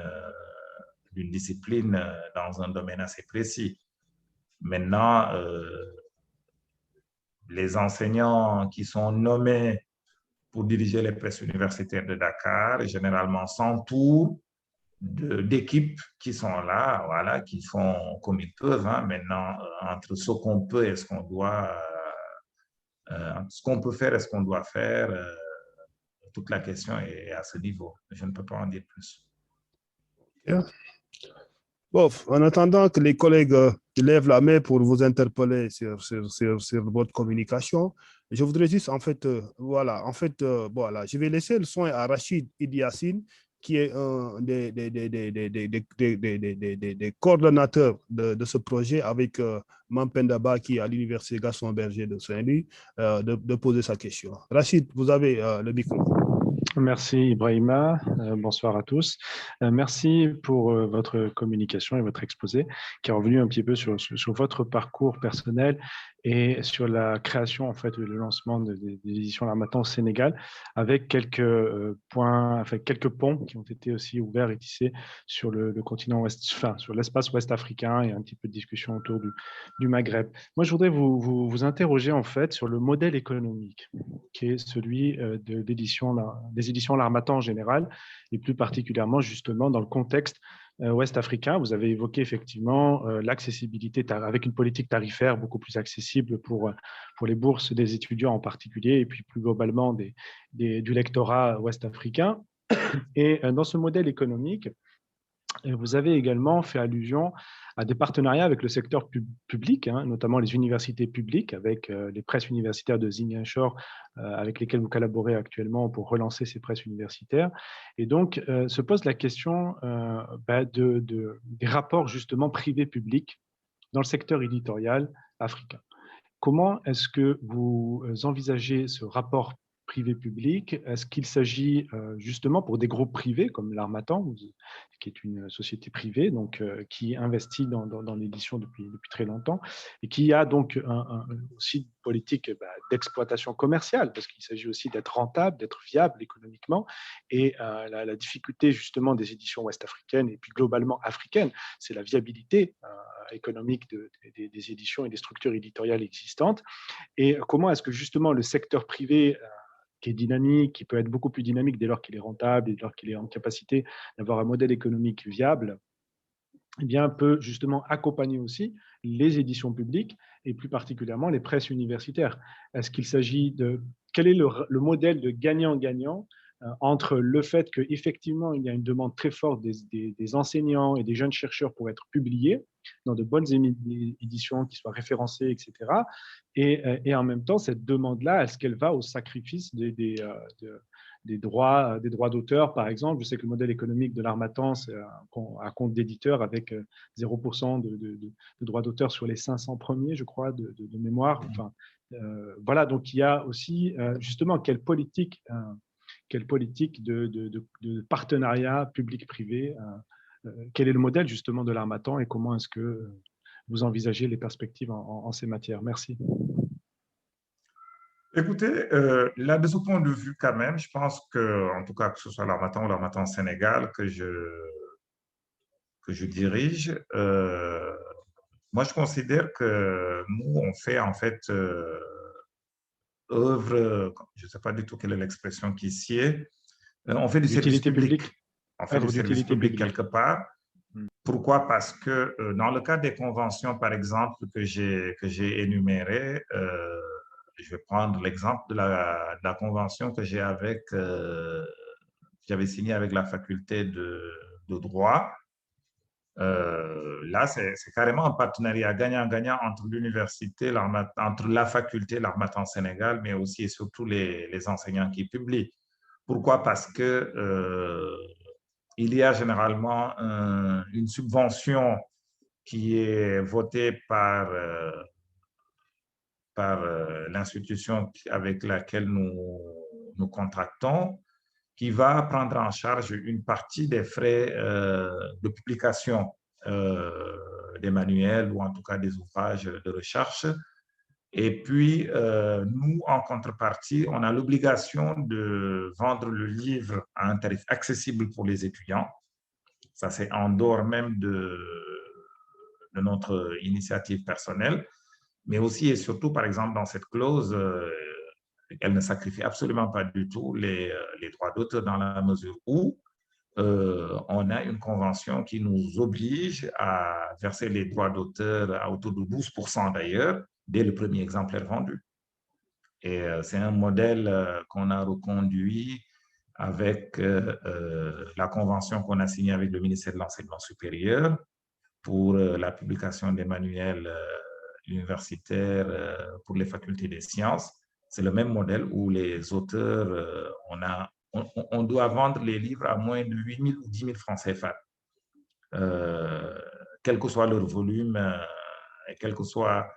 discipline dans un domaine assez précis. Maintenant, les enseignants qui sont nommés pour diriger les presses universitaires de Dakar, généralement s'entourent d'équipes qui sont là, voilà, qui font comme ils peuvent. Hein. Maintenant, entre ce qu'on peut et ce qu'on doit, ce qu'on peut faire et ce qu'on doit faire, toute la question est à ce niveau. Je ne peux pas en dire plus. Yeah. Bon, en attendant que les collègues lèvent la main pour vous interpeller sur votre communication, je voudrais juste, en fait, voilà, je vais laisser le soin à Rachid Idiassine, qui est un des coordonnateurs de ce projet avec Mampendaba, qui est à l'Université Gaston Berger de Saint-Louis, de poser sa question. Rachid, vous avez le micro. Merci Ibrahima, bonsoir à tous. Merci pour votre communication et votre exposé qui est revenu un petit peu sur votre parcours personnel et sur la création, en fait, le lancement des éditions L'Harmattan au Sénégal, avec quelques quelques ponts qui ont été aussi ouverts et tissés sur le continent ouest, enfin, sur l'espace ouest africain et un petit peu de discussion autour du Maghreb. Moi, je voudrais vous interroger, en fait, sur le modèle économique qui est celui des éditions L'Harmattan en général, et plus particulièrement justement dans le contexte ouest africain. Vous avez évoqué effectivement l'accessibilité avec une politique tarifaire beaucoup plus accessible pour les bourses des étudiants en particulier, et puis plus globalement du lectorat ouest africain. Et dans ce modèle économique, vous avez également fait allusion à des partenariats avec le secteur public, hein, notamment les universités publiques, avec les presses universitaires de Ziguinchor, avec lesquelles vous collaborez actuellement pour relancer ces presses universitaires. Et donc, se pose la question des rapports justement privés-publics dans le secteur éditorial africain. Comment est-ce que vous envisagez ce rapport privé-public? Est-ce qu'il s'agit justement pour des groupes privés comme l'Harmattan, qui est une société privée, donc qui investit dans l'édition depuis très longtemps et qui a donc aussi une politique d'exploitation commerciale, parce qu'il s'agit aussi d'être rentable, d'être viable économiquement. Et la difficulté justement des éditions ouest-africaines et puis globalement africaines, c'est la viabilité économique des éditions et des structures éditoriales existantes. Et comment est-ce que justement le secteur privé qui est dynamique, qui peut être beaucoup plus dynamique dès lors qu'il est rentable et dès lors qu'il est en capacité d'avoir un modèle économique viable, eh bien, peut justement accompagner aussi les éditions publiques et plus particulièrement les presses universitaires. Est-ce qu'il s'agit de... Quel est le modèle de gagnant-gagnant entre le fait qu'effectivement, il y a une demande très forte des enseignants et des jeunes chercheurs pour être publiés dans de bonnes éditions qui soient référencées, etc. Et en même temps, cette demande-là, est-ce qu'elle va au sacrifice des droits d'auteur, par exemple? Je sais que le modèle économique de l'Harmattan, c'est un compte d'éditeur avec 0% de droits d'auteur sur les 500 premiers, je crois, de mémoire. Enfin, voilà, donc il y a aussi justement quelle politique de partenariat public-privé, quel est le modèle justement de l'Harmattan et comment est-ce que vous envisagez les perspectives en ces matières? Merci. Écoutez, là, de ce point de vue, quand même, je pense que, en tout cas, que ce soit l'Harmattan ou l'Harmattan Sénégal que je dirige, moi, je considère que nous, on fait en fait œuvre, je ne sais pas du tout quelle est l'expression qui s'y est, on fait du service public. On fait du service public quelque part. Pourquoi? Parce que dans le cadre des conventions, par exemple, que j'ai énumérées, je vais prendre l'exemple de la convention que j'avais signée avec la faculté de droit. Là, c'est carrément un partenariat gagnant-gagnant entre l'université, entre la faculté, l'Harmattan Sénégal, mais aussi et surtout les enseignants qui publient. Pourquoi? Parce que il y a généralement une subvention qui est votée par l'institution avec laquelle nous contractons, qui va prendre en charge une partie des frais de publication. des manuels ou en tout cas des ouvrages de recherche. Et puis, nous, en contrepartie, on a l'obligation de vendre le livre à un tarif accessible pour les étudiants. Ça, c'est en dehors même de notre initiative personnelle, mais aussi et surtout, par exemple, dans cette clause, elle ne sacrifie absolument pas du tout les droits d'auteur dans la mesure où on a une convention qui nous oblige à verser les droits d'auteur à autour de 12% d'ailleurs, dès le premier exemplaire vendu. Et c'est un modèle qu'on a reconduit avec la convention qu'on a signée avec le ministère de l'Enseignement supérieur pour la publication des manuels universitaires pour les facultés des sciences. C'est le même modèle où les auteurs, on doit vendre les livres à moins de 8 000 ou 10 000 francs CFA, quel que soit leur volume et quelle que soit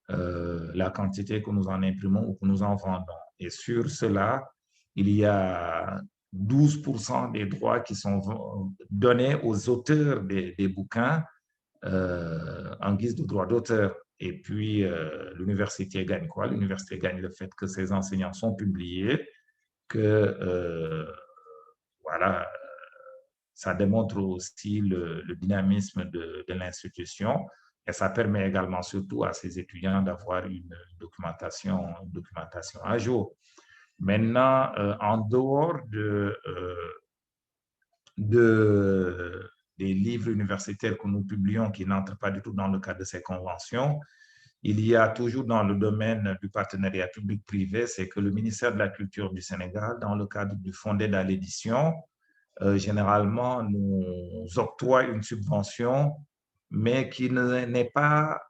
la quantité que nous en imprimons ou que nous en vendons. Et sur cela, il y a 12% des droits qui sont donnés aux auteurs des bouquins en guise de droit d'auteur. Et puis, l'université gagne quoi? L'université gagne le fait que ses enseignants sont publiés, que voilà, ça démontre aussi le dynamisme de l'institution et ça permet également surtout à ses étudiants d'avoir une documentation à jour. Maintenant, en dehors des livres universitaires que nous publions qui n'entrent pas du tout dans le cadre de ces conventions, il y a toujours dans le domaine du partenariat public-privé, c'est que le ministère de la Culture du Sénégal, dans le cadre du Fonds d'aide à l'édition, généralement nous octroie une subvention, mais qui n'est pas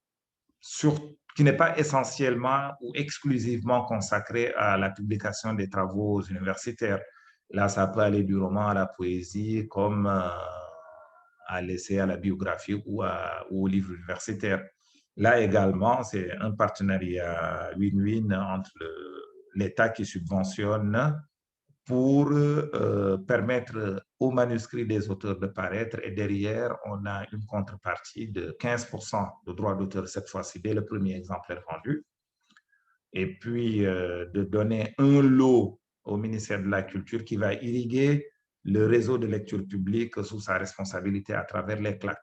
essentiellement ou exclusivement consacrée à la publication des travaux universitaires. Là, ça peut aller du roman à la poésie, comme à l'essai, à la biographie ou au livre universitaire. Là également, c'est un partenariat win-win entre l'État qui subventionne pour permettre aux manuscrits des auteurs de paraître. Et derrière, on a une contrepartie de 15% de droits d'auteur, cette fois-ci, dès le premier exemplaire vendu. Et puis, de donner un lot au ministère de la Culture qui va irriguer le réseau de lecture publique sous sa responsabilité à travers les CLAC.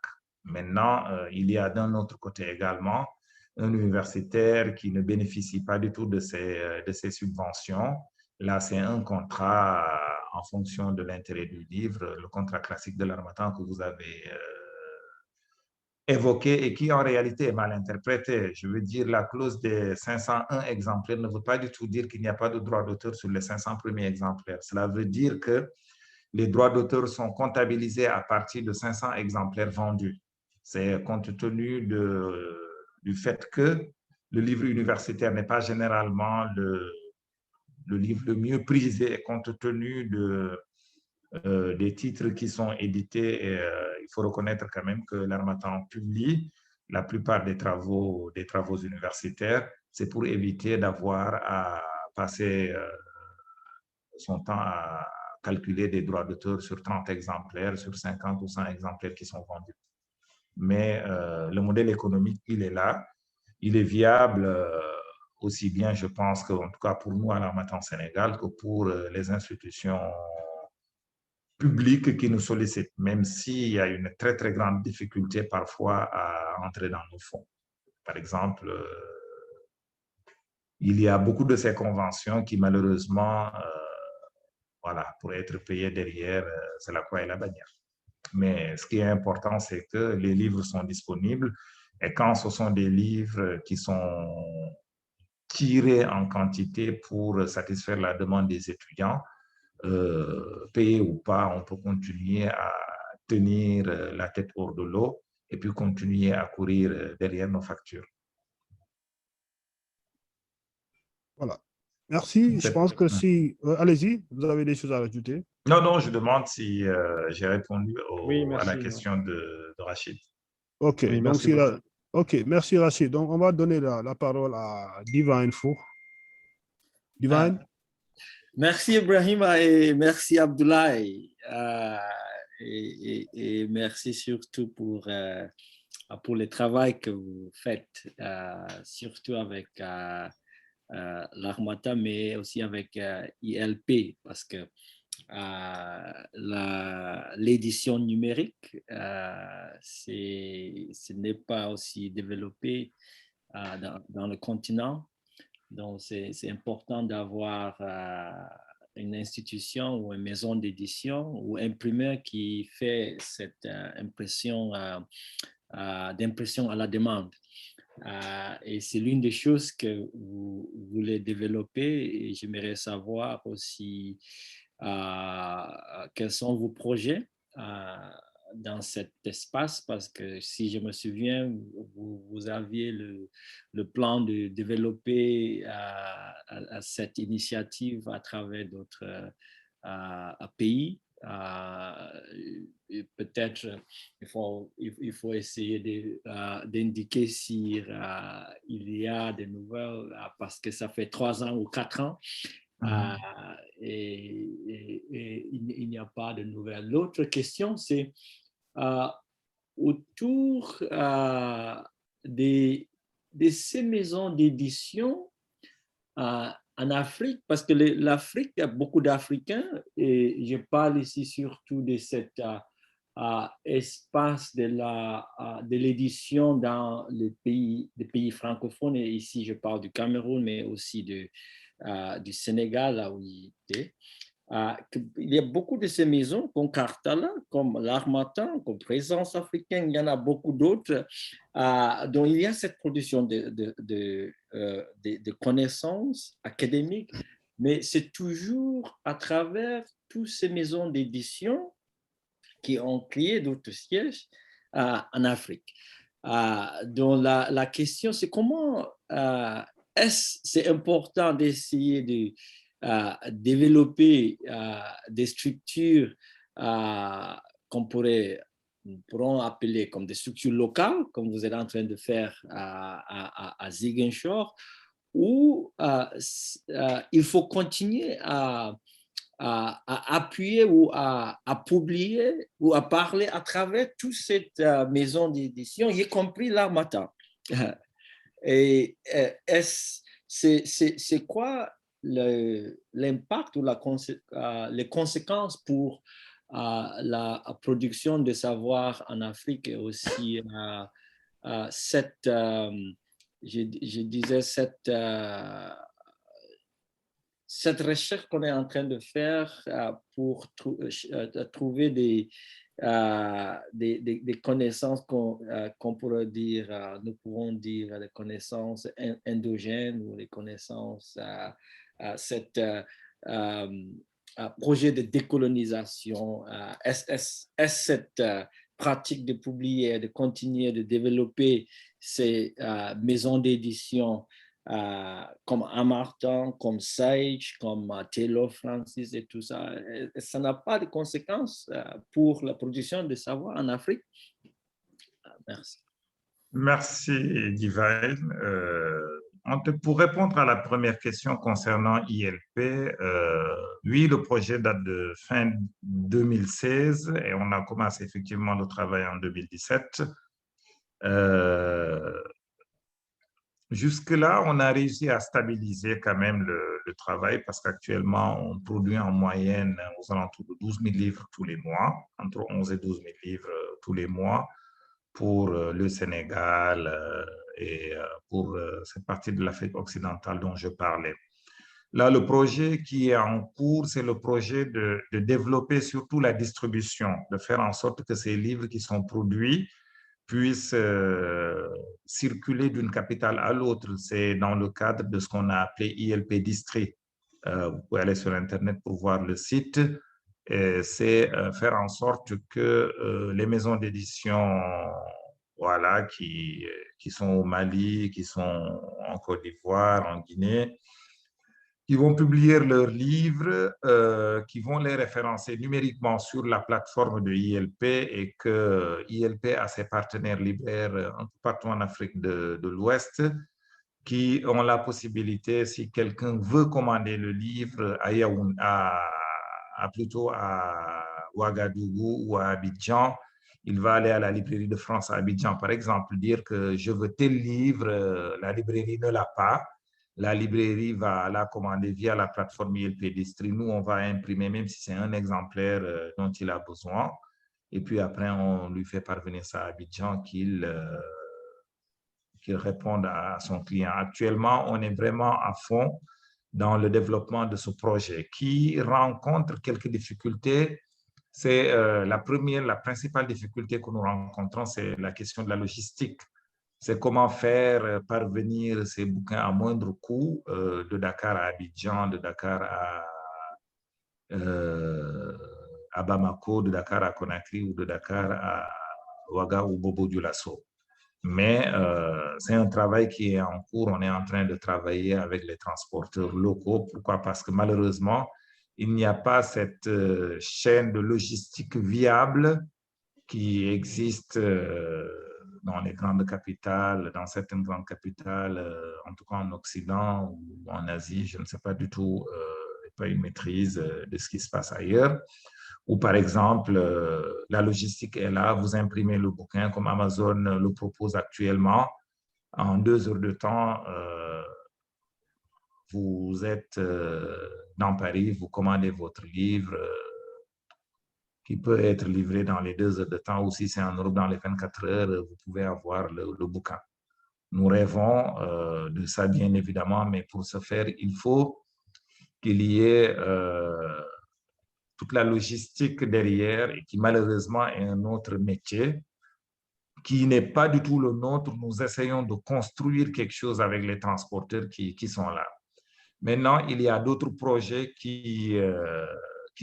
Maintenant, il y a d'un autre côté également un universitaire qui ne bénéficie pas du tout de ces subventions. Là, c'est un contrat en fonction de l'intérêt du livre, le contrat classique de l'Harmattan que vous avez évoqué et qui en réalité est mal interprété. Je veux dire, la clause des 501 exemplaires ne veut pas du tout dire qu'il n'y a pas de droit d'auteur sur les 500 premiers exemplaires. Cela veut dire que les droits d'auteur sont comptabilisés à partir de 500 exemplaires vendus. C'est compte tenu du fait que le livre universitaire n'est pas généralement le livre le mieux prisé compte tenu des titres qui sont édités. Et, il faut reconnaître quand même que l'Harmattan publie la plupart des travaux universitaires. C'est pour éviter d'avoir à passer son temps à calculer des droits d'auteur sur 30 exemplaires, sur 50 ou 100 exemplaires qui sont vendus. Mais le modèle économique, il est là, il est viable aussi bien, je pense, qu'en tout cas pour nous à l'Harmattan Sénégal, que pour les institutions publiques qui nous sollicitent, même s'il y a une très, très grande difficulté parfois à entrer dans nos fonds. Par exemple, il y a beaucoup de ces conventions qui, malheureusement, voilà, pour être payées derrière, c'est la croix et la bannière. Mais ce qui est important, c'est que les livres sont disponibles et quand ce sont des livres qui sont tirés en quantité pour satisfaire la demande des étudiants, payés ou pas, on peut continuer à tenir la tête hors de l'eau et puis continuer à courir derrière nos factures. Voilà. Merci. Je pense que si... allez-y, vous avez des choses à rajouter? Non, je demande si j'ai répondu à la question de Rachid. OK, oui, donc merci Rachid. Donc, on va donner la parole à Divine Four. Divine? Merci Ibrahima et merci Abdoulaye. et merci surtout pour le travail que vous faites, surtout avec l'Armata, mais aussi avec ILP, parce que l'édition numérique, ce n'est pas aussi développé dans le continent. Donc, c'est important d'avoir une institution ou une maison d'édition ou imprimeur qui fait cette d'impression à la demande. Et c'est l'une des choses que vous voulez développer, et j'aimerais savoir aussi quels sont vos projets dans cet espace, parce que si je me souviens, vous aviez le plan de développer cette initiative à travers d'autres pays. Peut-être il faut essayer d'indiquer si il y a des nouvelles, parce que ça fait 3 ans ou 4 ans et il n'y a pas de nouvelles. L'autre question, c'est autour de ces maisons d'édition en Afrique, parce que l'Afrique, il y a beaucoup d'Africains, et je parle ici surtout de cet espace de l'édition dans les pays francophones, et ici je parle du Cameroun, mais aussi du Sénégal, là où il était. Il y a beaucoup de ces maisons comme Cartala, comme l'Harmattan, comme Présence africaine, il y en a beaucoup d'autres, dont il y a cette production de connaissances académiques, mais c'est toujours à travers toutes ces maisons d'édition qui ont créé d'autres sièges en Afrique. Donc la question, c'est comment c'est important d'essayer de développer des structures qu'on pourront appeler comme des structures locales, comme vous êtes en train de faire à Ziguinchor, où il faut continuer à appuyer ou à publier ou à parler à travers toute cette maison d'édition, y compris l'Harmattan. Et c'est quoi l'impact ou les conséquences pour la production de savoir en Afrique, et aussi je disais cette recherche qu'on est en train de faire pour trouver des connaissances qu'on pourrait dire, nous pouvons dire des connaissances endogènes, ou des connaissances, cet projet de décolonisation. Est-ce cette pratique de publier, de continuer de développer ces maisons d'édition comme Harmattan, comme Sage, comme Taylor Francis et tout ça, ça n'a pas de conséquences pour la production de savoir en Afrique? Merci. Merci, Divine. Pour répondre à la première question concernant ILP, oui, le projet date de fin 2016 et on a commencé effectivement le travail en 2017. Jusque-là, on a réussi à stabiliser quand même le travail, parce qu'actuellement, on produit en moyenne aux alentours de 12 000 livres tous les mois, entre 11 et 12 000 livres tous les mois pour le Sénégal et pour cette partie de l'Afrique occidentale dont je parlais. Là, le projet qui est en cours, c'est le projet de développer surtout la distribution, de faire en sorte que ces livres qui sont produits puissent circuler d'une capitale à l'autre. C'est dans le cadre de ce qu'on a appelé ILP District. Vous pouvez aller sur Internet pour voir le site. C'est faire en sorte que les maisons d'édition, voilà, qui sont au Mali, qui sont en Côte d'Ivoire, en Guinée, qui vont publier leurs livres, qui vont les référencer numériquement sur la plateforme de ILP, et que ILP a ses partenaires libraires un peu partout en Afrique de l'Ouest, qui ont la possibilité, si quelqu'un veut commander le livre plutôt Ouagadougou ou à Abidjan, il va aller à la librairie de France à Abidjan, par exemple, dire que je veux tel livre, la librairie ne l'a pas. La librairie va la commander via la plateforme ILP Distri. Nous, on va imprimer, même si c'est un exemplaire dont il a besoin. Et puis après, on lui fait parvenir ça à Abidjan qu'il réponde à son client. Actuellement, on est vraiment à fond dans le développement de ce projet qui rencontre quelques difficultés. C'est la principale difficulté que nous rencontrons, c'est la question de la logistique. C'est comment faire parvenir ces bouquins à moindre coût de Dakar à Abidjan, de Dakar à Bamako, de Dakar à Conakry ou de Dakar à Ouaga ou Bobo Dioulasso. Mais c'est un travail qui est en cours. On est en train de travailler avec les transporteurs locaux. Pourquoi? Parce que malheureusement, il n'y a pas cette chaîne de logistique viable qui existe dans les grandes capitales, dans certaines grandes capitales, en tout cas en Occident ou en Asie. Je ne sais pas du tout, pas une maîtrise de ce qui se passe ailleurs. Ou par exemple, la logistique est là, vous imprimez le bouquin comme Amazon le propose actuellement. En 2 heures de temps, vous êtes dans Paris, vous commandez votre livre qui peut être livré dans les 2 heures de temps, ou si c'est en Europe dans les 24 heures, vous pouvez avoir le bouquin. Nous rêvons de ça, bien évidemment, mais pour ce faire, il faut qu'il y ait toute la logistique derrière et qui malheureusement est un autre métier qui n'est pas du tout le nôtre. Nous essayons de construire quelque chose avec les transporteurs qui sont là. Maintenant, il y a d'autres projets qui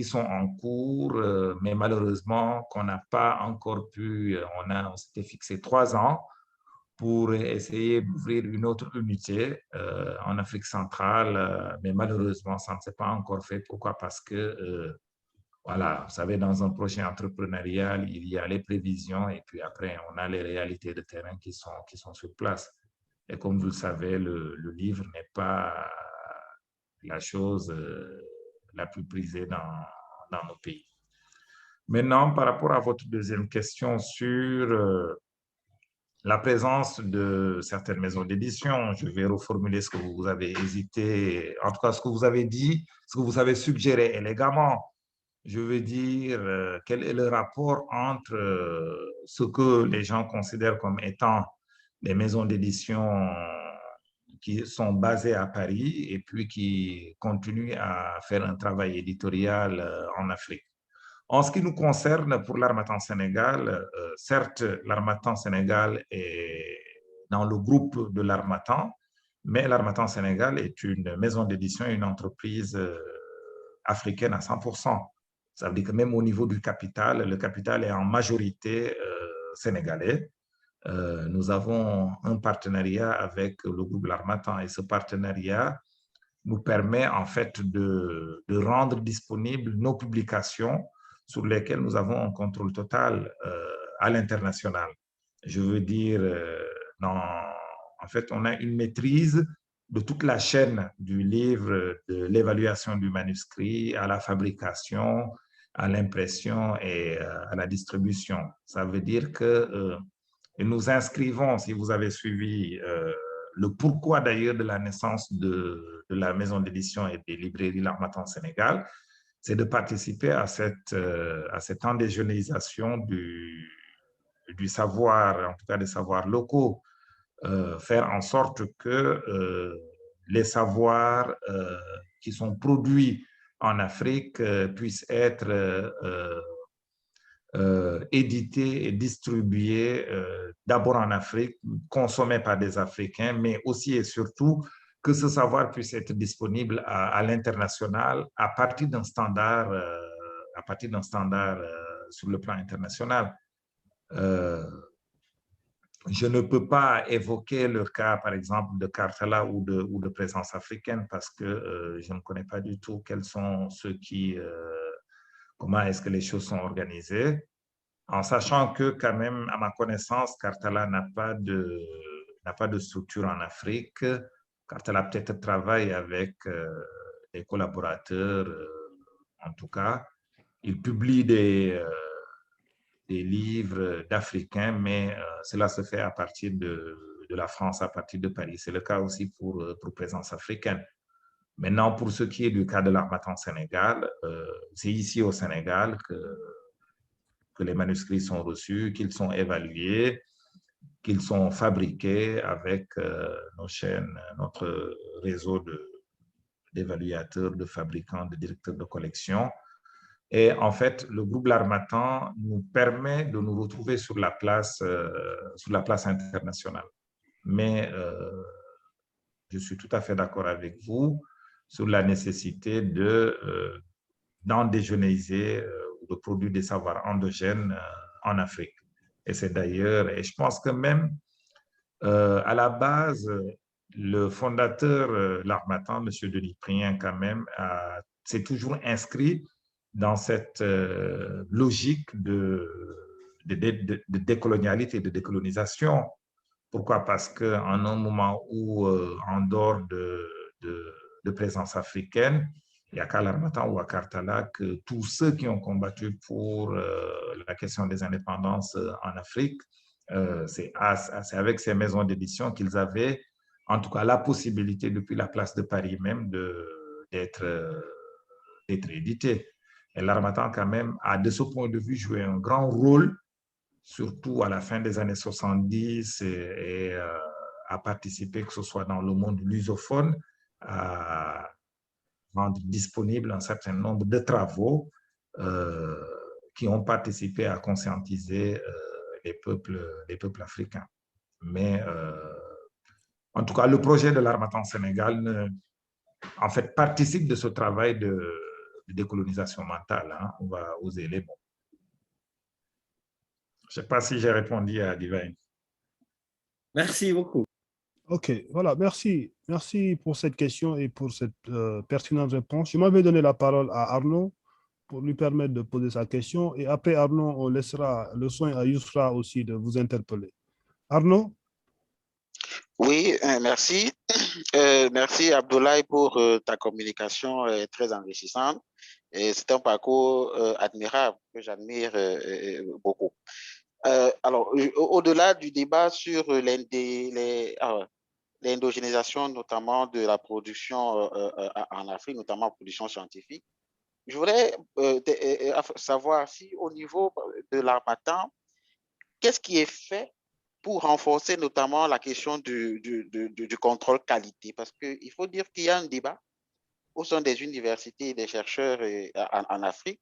sont en cours, mais malheureusement qu'on n'a pas encore pu, on s'était fixé 3 ans pour essayer d'ouvrir une autre unité en Afrique centrale, mais malheureusement, ça ne s'est pas encore fait. Pourquoi? Parce que voilà, vous savez, dans un projet entrepreneurial, il y a les prévisions et puis après, on a les réalités de terrain qui sont sur place. Et comme vous le savez, le livre n'est pas la chose la plus prisée dans nos pays. Maintenant, par rapport à votre deuxième question sur la présence de certaines maisons d'édition, je vais reformuler ce que vous avez hésité, en tout cas ce que vous avez dit, ce que vous avez suggéré élégamment. Je veux dire, quel est le rapport entre ce que les gens considèrent comme étant des maisons d'édition qui sont basées à Paris et puis qui continuent à faire un travail éditorial en Afrique. En ce qui nous concerne, pour l'Harmattan Sénégal, certes, l'Harmattan Sénégal est dans le groupe de l'Harmattan, mais l'Harmattan Sénégal est une maison d'édition, une entreprise africaine à 100%. Ça veut dire que même au niveau du capital, le capital est en majorité sénégalais. Nous avons un partenariat avec le groupe L'Harmattan et ce partenariat nous permet en fait de rendre disponibles nos publications sur lesquelles nous avons un contrôle total à l'international. Je veux dire, en fait, on a une maîtrise de toute la chaîne du livre, de l'évaluation du manuscrit à la fabrication, à l'impression et à la distribution. Ça veut dire que nous inscrivons, si vous avez suivi le pourquoi d'ailleurs de la naissance de la maison d'édition et des librairies L'Harmattan Sénégal, c'est de participer à cette endégénéisation du savoir, en tout cas des savoirs locaux, faire en sorte que les savoirs qui sont produits en Afrique puissent être édités et distribués d'abord en Afrique, consommés par des Africains, mais aussi et surtout que ce savoir puisse être disponible à l'international à partir d'un standard, sur le plan international. Je ne peux pas évoquer le cas, par exemple, de Karthala ou de présence africaine parce que je ne connais pas du tout quels sont ceux qui, comment est-ce que les choses sont organisées, en sachant que quand même, à ma connaissance, Karthala n'a pas de structure en Afrique. Karthala peut-être travaille avec des collaborateurs, en tout cas, Il publie des livres d'Africains, mais cela se fait à partir de la France, à partir de Paris. C'est le cas aussi pour Présence africaine. Maintenant, pour ce qui est du cas de l'Harmattan Sénégal, c'est ici au Sénégal que les manuscrits sont reçus, qu'ils sont évalués, qu'ils sont fabriqués avec nos chaînes, notre réseau d'évaluateurs, de fabricants, de directeurs de collection. Et en fait, le groupe L'Harmattan nous permet de nous retrouver sur la place internationale. Mais je suis tout à fait d'accord avec vous sur la nécessité d'endégénéiser ou de produire des savoirs endogènes en Afrique. Et c'est d'ailleurs, et je pense que même à la base, le fondateur L'Harmattan, M. Denis Prien, quand même, s'est toujours inscrit dans cette logique de décolonialité, de décolonisation. Pourquoi? Parce qu'en un moment où, en dehors de présence africaine, il n'y a qu'à l'Harmattan ou à Kartala que tous ceux qui ont combattu pour la question des indépendances en Afrique, c'est avec ces maisons d'édition qu'ils avaient, en tout cas, la possibilité, depuis la place de Paris même, d'être édités. Et l'Harmattan, quand même, a, de ce point de vue, joué un grand rôle, surtout à la fin des années 70, et a participé, que ce soit dans le monde lusophone, à rendre disponible un certain nombre de travaux qui ont participé à conscientiser les peuples africains. Mais en tout cas, le projet de l'Harmattan Sénégal, en fait, participe de ce travail de décolonisation mentale. Hein, on va oser les mots. Je ne sais pas si j'ai répondu à Divine. Merci beaucoup. OK, voilà, merci. Merci pour cette question et pour cette pertinente réponse. Je m'avais donné la parole à Arnaud pour lui permettre de poser sa question. Et après Arnaud, on laissera le soin à Yousra aussi de vous interpeller. Arnaud? Oui, merci. Merci Abdoulaye pour ta communication très enrichissante. C'est un parcours admirable que j'admire beaucoup. Alors, au-delà du débat sur l'indogénisation, notamment de la production en Afrique, notamment la production scientifique, je voudrais savoir si au niveau de l'Harmattan, qu'est-ce qui est fait pour renforcer notamment la question du contrôle qualité? Parce qu'il faut dire qu'il y a un débat au sein des universités et des chercheurs en Afrique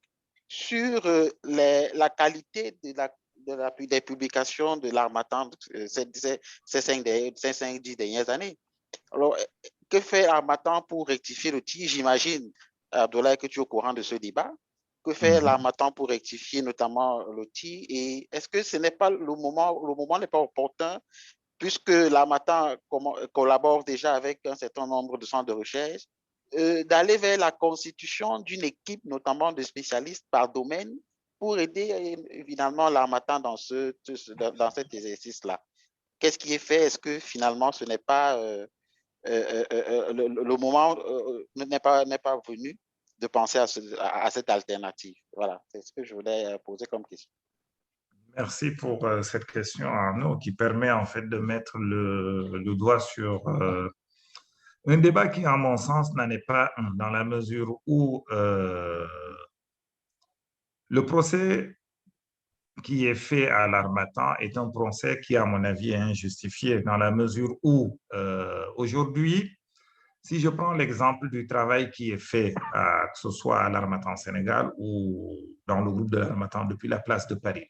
sur la qualité des publications de l'Harmattan ces 5-10 dernières années. Alors, que fait l'Harmattan pour rectifier le tir? J'imagine, Abdoulaye, que tu es au courant de ce débat. Que fait l'Harmattan pour rectifier notamment l'outil? Et est-ce que ce n'est pas le moment n'est pas opportun, puisque l'Harmattan collabore déjà avec un certain nombre de centres de recherche, d'aller vers la constitution d'une équipe, notamment de spécialistes par domaine, pour aider finalement l'Harmattan dans cet exercice-là? Qu'est-ce qui est fait? Est-ce que finalement ce n'est pas le moment n'est pas venu de penser à cette alternative? Voilà, c'est ce que je voulais poser comme question. Merci pour cette question, Arnaud, qui permet en fait de mettre le doigt sur un débat qui, à mon sens, n'en est pas un, dans la mesure où le procès qui est fait à l'Harmattan est un procès qui, à mon avis, est injustifié, dans la mesure où aujourd'hui, si je prends l'exemple du travail qui est fait, que ce soit à l'Harmattan Sénégal ou dans le groupe de l'Harmattan depuis la place de Paris,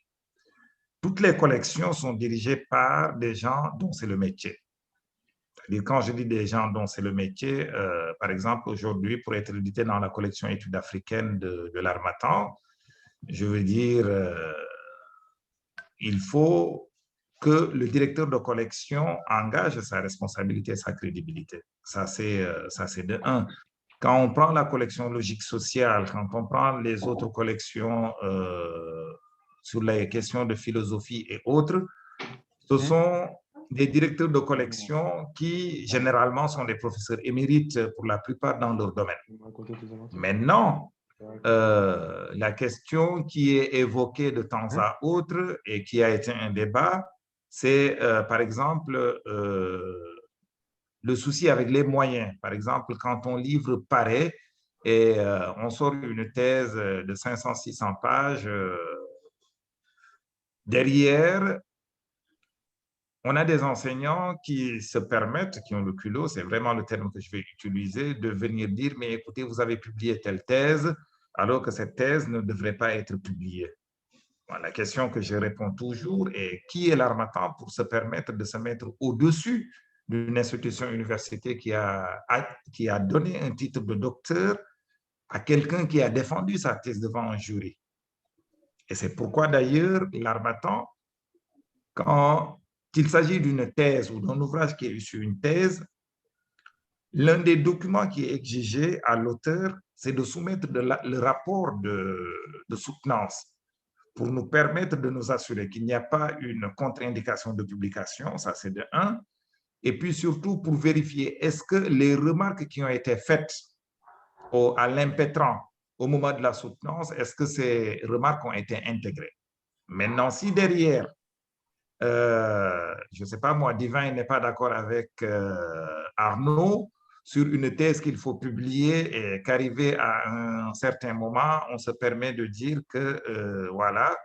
toutes les collections sont dirigées par des gens dont c'est le métier. C'est-à-dire, quand je dis des gens dont c'est le métier, par exemple, aujourd'hui, pour être édité dans la collection études africaines de l'Harmattan, je veux dire, il faut que le directeur de collection engage sa responsabilité et sa crédibilité. Ça, c'est de un. Quand on prend la collection logique sociale, quand on prend les autres collections sur les questions de philosophie et autres, ce sont des directeurs de collection qui, généralement, sont des professeurs émérites pour la plupart dans leur domaine. Maintenant, la question qui est évoquée de temps à autre et qui a été un débat, c'est par exemple le souci avec les moyens. Par exemple, quand ton livre paraît et on sort une thèse de 500-600 pages, derrière, on a des enseignants qui se permettent, qui ont le culot, c'est vraiment le terme que je vais utiliser, de venir dire, mais écoutez, vous avez publié telle thèse, alors que cette thèse ne devrait pas être publiée. Bon, la question que je réponds toujours est, qui est l'harmattan pour se permettre de se mettre au-dessus d'une institution universitaire qui a donné un titre de docteur à quelqu'un qui a défendu sa thèse devant un jury? Et c'est pourquoi d'ailleurs l'harmattan, quand il s'agit d'une thèse ou d'un ouvrage qui est issu d'une thèse, l'un des documents qui est exigé à l'auteur, c'est de soumettre le rapport de soutenance pour nous permettre de nous assurer qu'il n'y a pas une contre-indication de publication, ça c'est de un, et puis surtout pour vérifier est-ce que les remarques qui ont été faites à l'impétrant au moment de la soutenance, est-ce que ces remarques ont été intégrées? Maintenant, si derrière, je ne sais pas moi, Divin n'est pas d'accord avec Arnaud sur une thèse qu'il faut publier et qu'arrivé à un certain moment, on se permet de dire que voilà,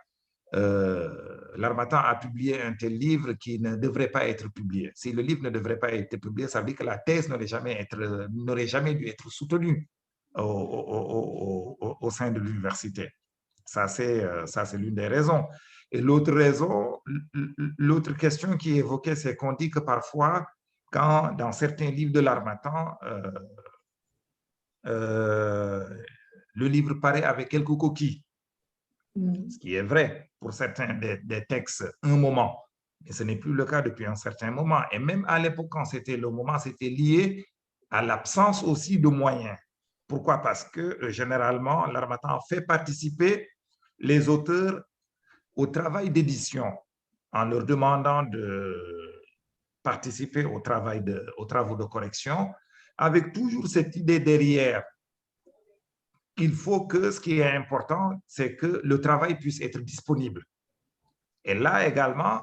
l'harmattan a publié un tel livre qui ne devrait pas être publié. Si le livre ne devrait pas être publié, ça veut dire que la thèse n'aurait jamais dû être soutenue au sein de l'université. Ça, c'est l'une des raisons. Et l'autre raison, l'autre question qui est évoquée, c'est qu'on dit que parfois, quand dans certains livres de l'harmattan, le livre paraît avec quelques coquilles, ce qui est vrai pour certains des textes un moment, mais ce n'est plus le cas depuis un certain moment. Et même à l'époque, quand c'était le moment, c'était lié à l'absence aussi de moyens. Pourquoi? Parce que généralement, l'harmattan fait participer les auteurs au travail d'édition en leur demandant de participer aux travaux de correction, avec toujours cette idée derrière. Il faut que ce qui est important, c'est que le travail puisse être disponible. Et là également,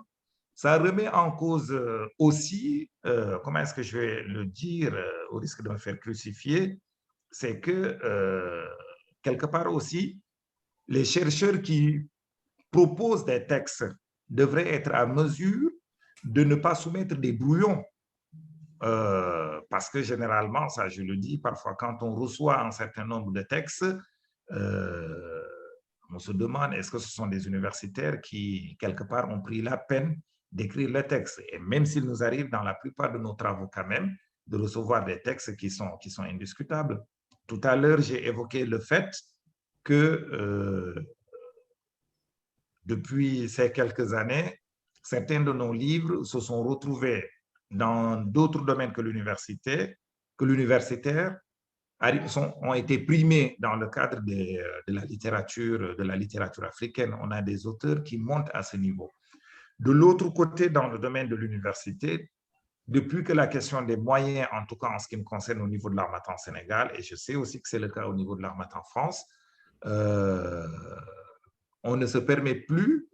ça remet en cause aussi, comment est-ce que je vais le dire, au risque de me faire crucifier, c'est que quelque part aussi, les chercheurs qui proposent des textes devraient être à mesure de ne pas soumettre des brouillons. Parce que généralement, ça je le dis, parfois quand on reçoit un certain nombre de textes, on se demande est-ce que ce sont des universitaires qui, quelque part, ont pris la peine d'écrire le texte. Et même s'il nous arrive dans la plupart de nos travaux quand même, de recevoir des textes qui sont indiscutables. Tout à l'heure, j'ai évoqué le fait que depuis ces quelques années, certains de nos livres se sont retrouvés dans d'autres domaines que l'universitaire, ont été primés dans le cadre de la littérature africaine. On a des auteurs qui montent à ce niveau. De l'autre côté, dans le domaine de l'université, depuis que la question des moyens, en tout cas en ce qui me concerne au niveau de l'harmattan Sénégal, et je sais aussi que c'est le cas au niveau de l'harmattan France, on ne se permet plus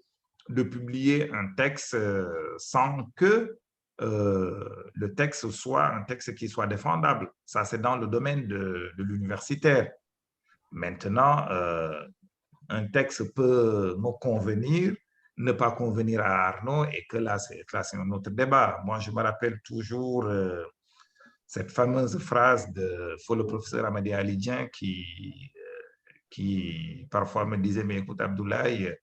de publier un texte sans que le texte soit un texte qui soit défendable. Ça, c'est dans le domaine de l'universitaire. Maintenant, un texte peut me convenir, ne pas convenir à Arnaud, et que là, c'est un autre débat. Moi, je me rappelle toujours cette fameuse phrase de le professeur Amadi Alidien qui parfois me disait, mais écoute Abdoulaye,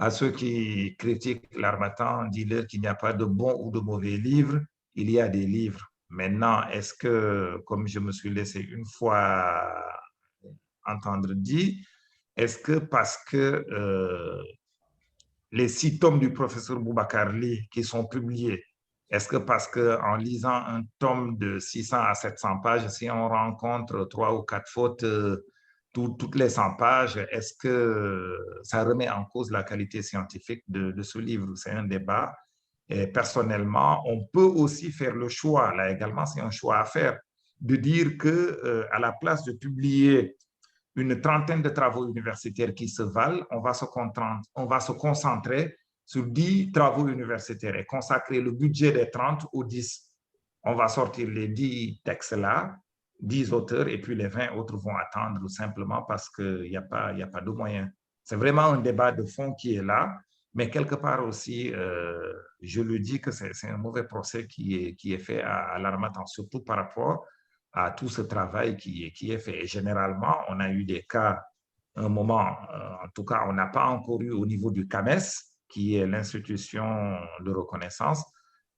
à ceux qui critiquent l'harmattan, dis-leur qu'il n'y a pas de bons ou de mauvais livres, il y a des livres. Maintenant, est-ce que, comme je me suis laissé une fois entendre dire, est-ce que parce que les 6 tomes du professeur Boubacar Ly qui sont publiés, est-ce que parce qu'en lisant un tome de 600 à 700 pages, si on rencontre 3 ou 4 fautes, toutes les 100 pages, est-ce que ça remet en cause la qualité scientifique de ce livre? C'est un débat. Et personnellement, on peut aussi faire le choix, là également c'est un choix à faire, de dire que à la place de publier une trentaine de travaux universitaires qui se valent, on va se concentrer sur 10 travaux universitaires et consacrer le budget des 30 aux 10. On va sortir les 10 textes-là, 10 auteurs, et puis les 20 autres vont attendre simplement parce qu'il n'y a pas de moyens. C'est vraiment un débat de fond qui est là, mais quelque part aussi, je le dis que c'est un mauvais procès qui est fait à l'Harmattan, surtout par rapport à tout ce travail qui est fait. Et généralement, on a eu des cas, un moment, en tout cas, on n'a pas encore eu au niveau du CAMES, qui est l'institution de reconnaissance,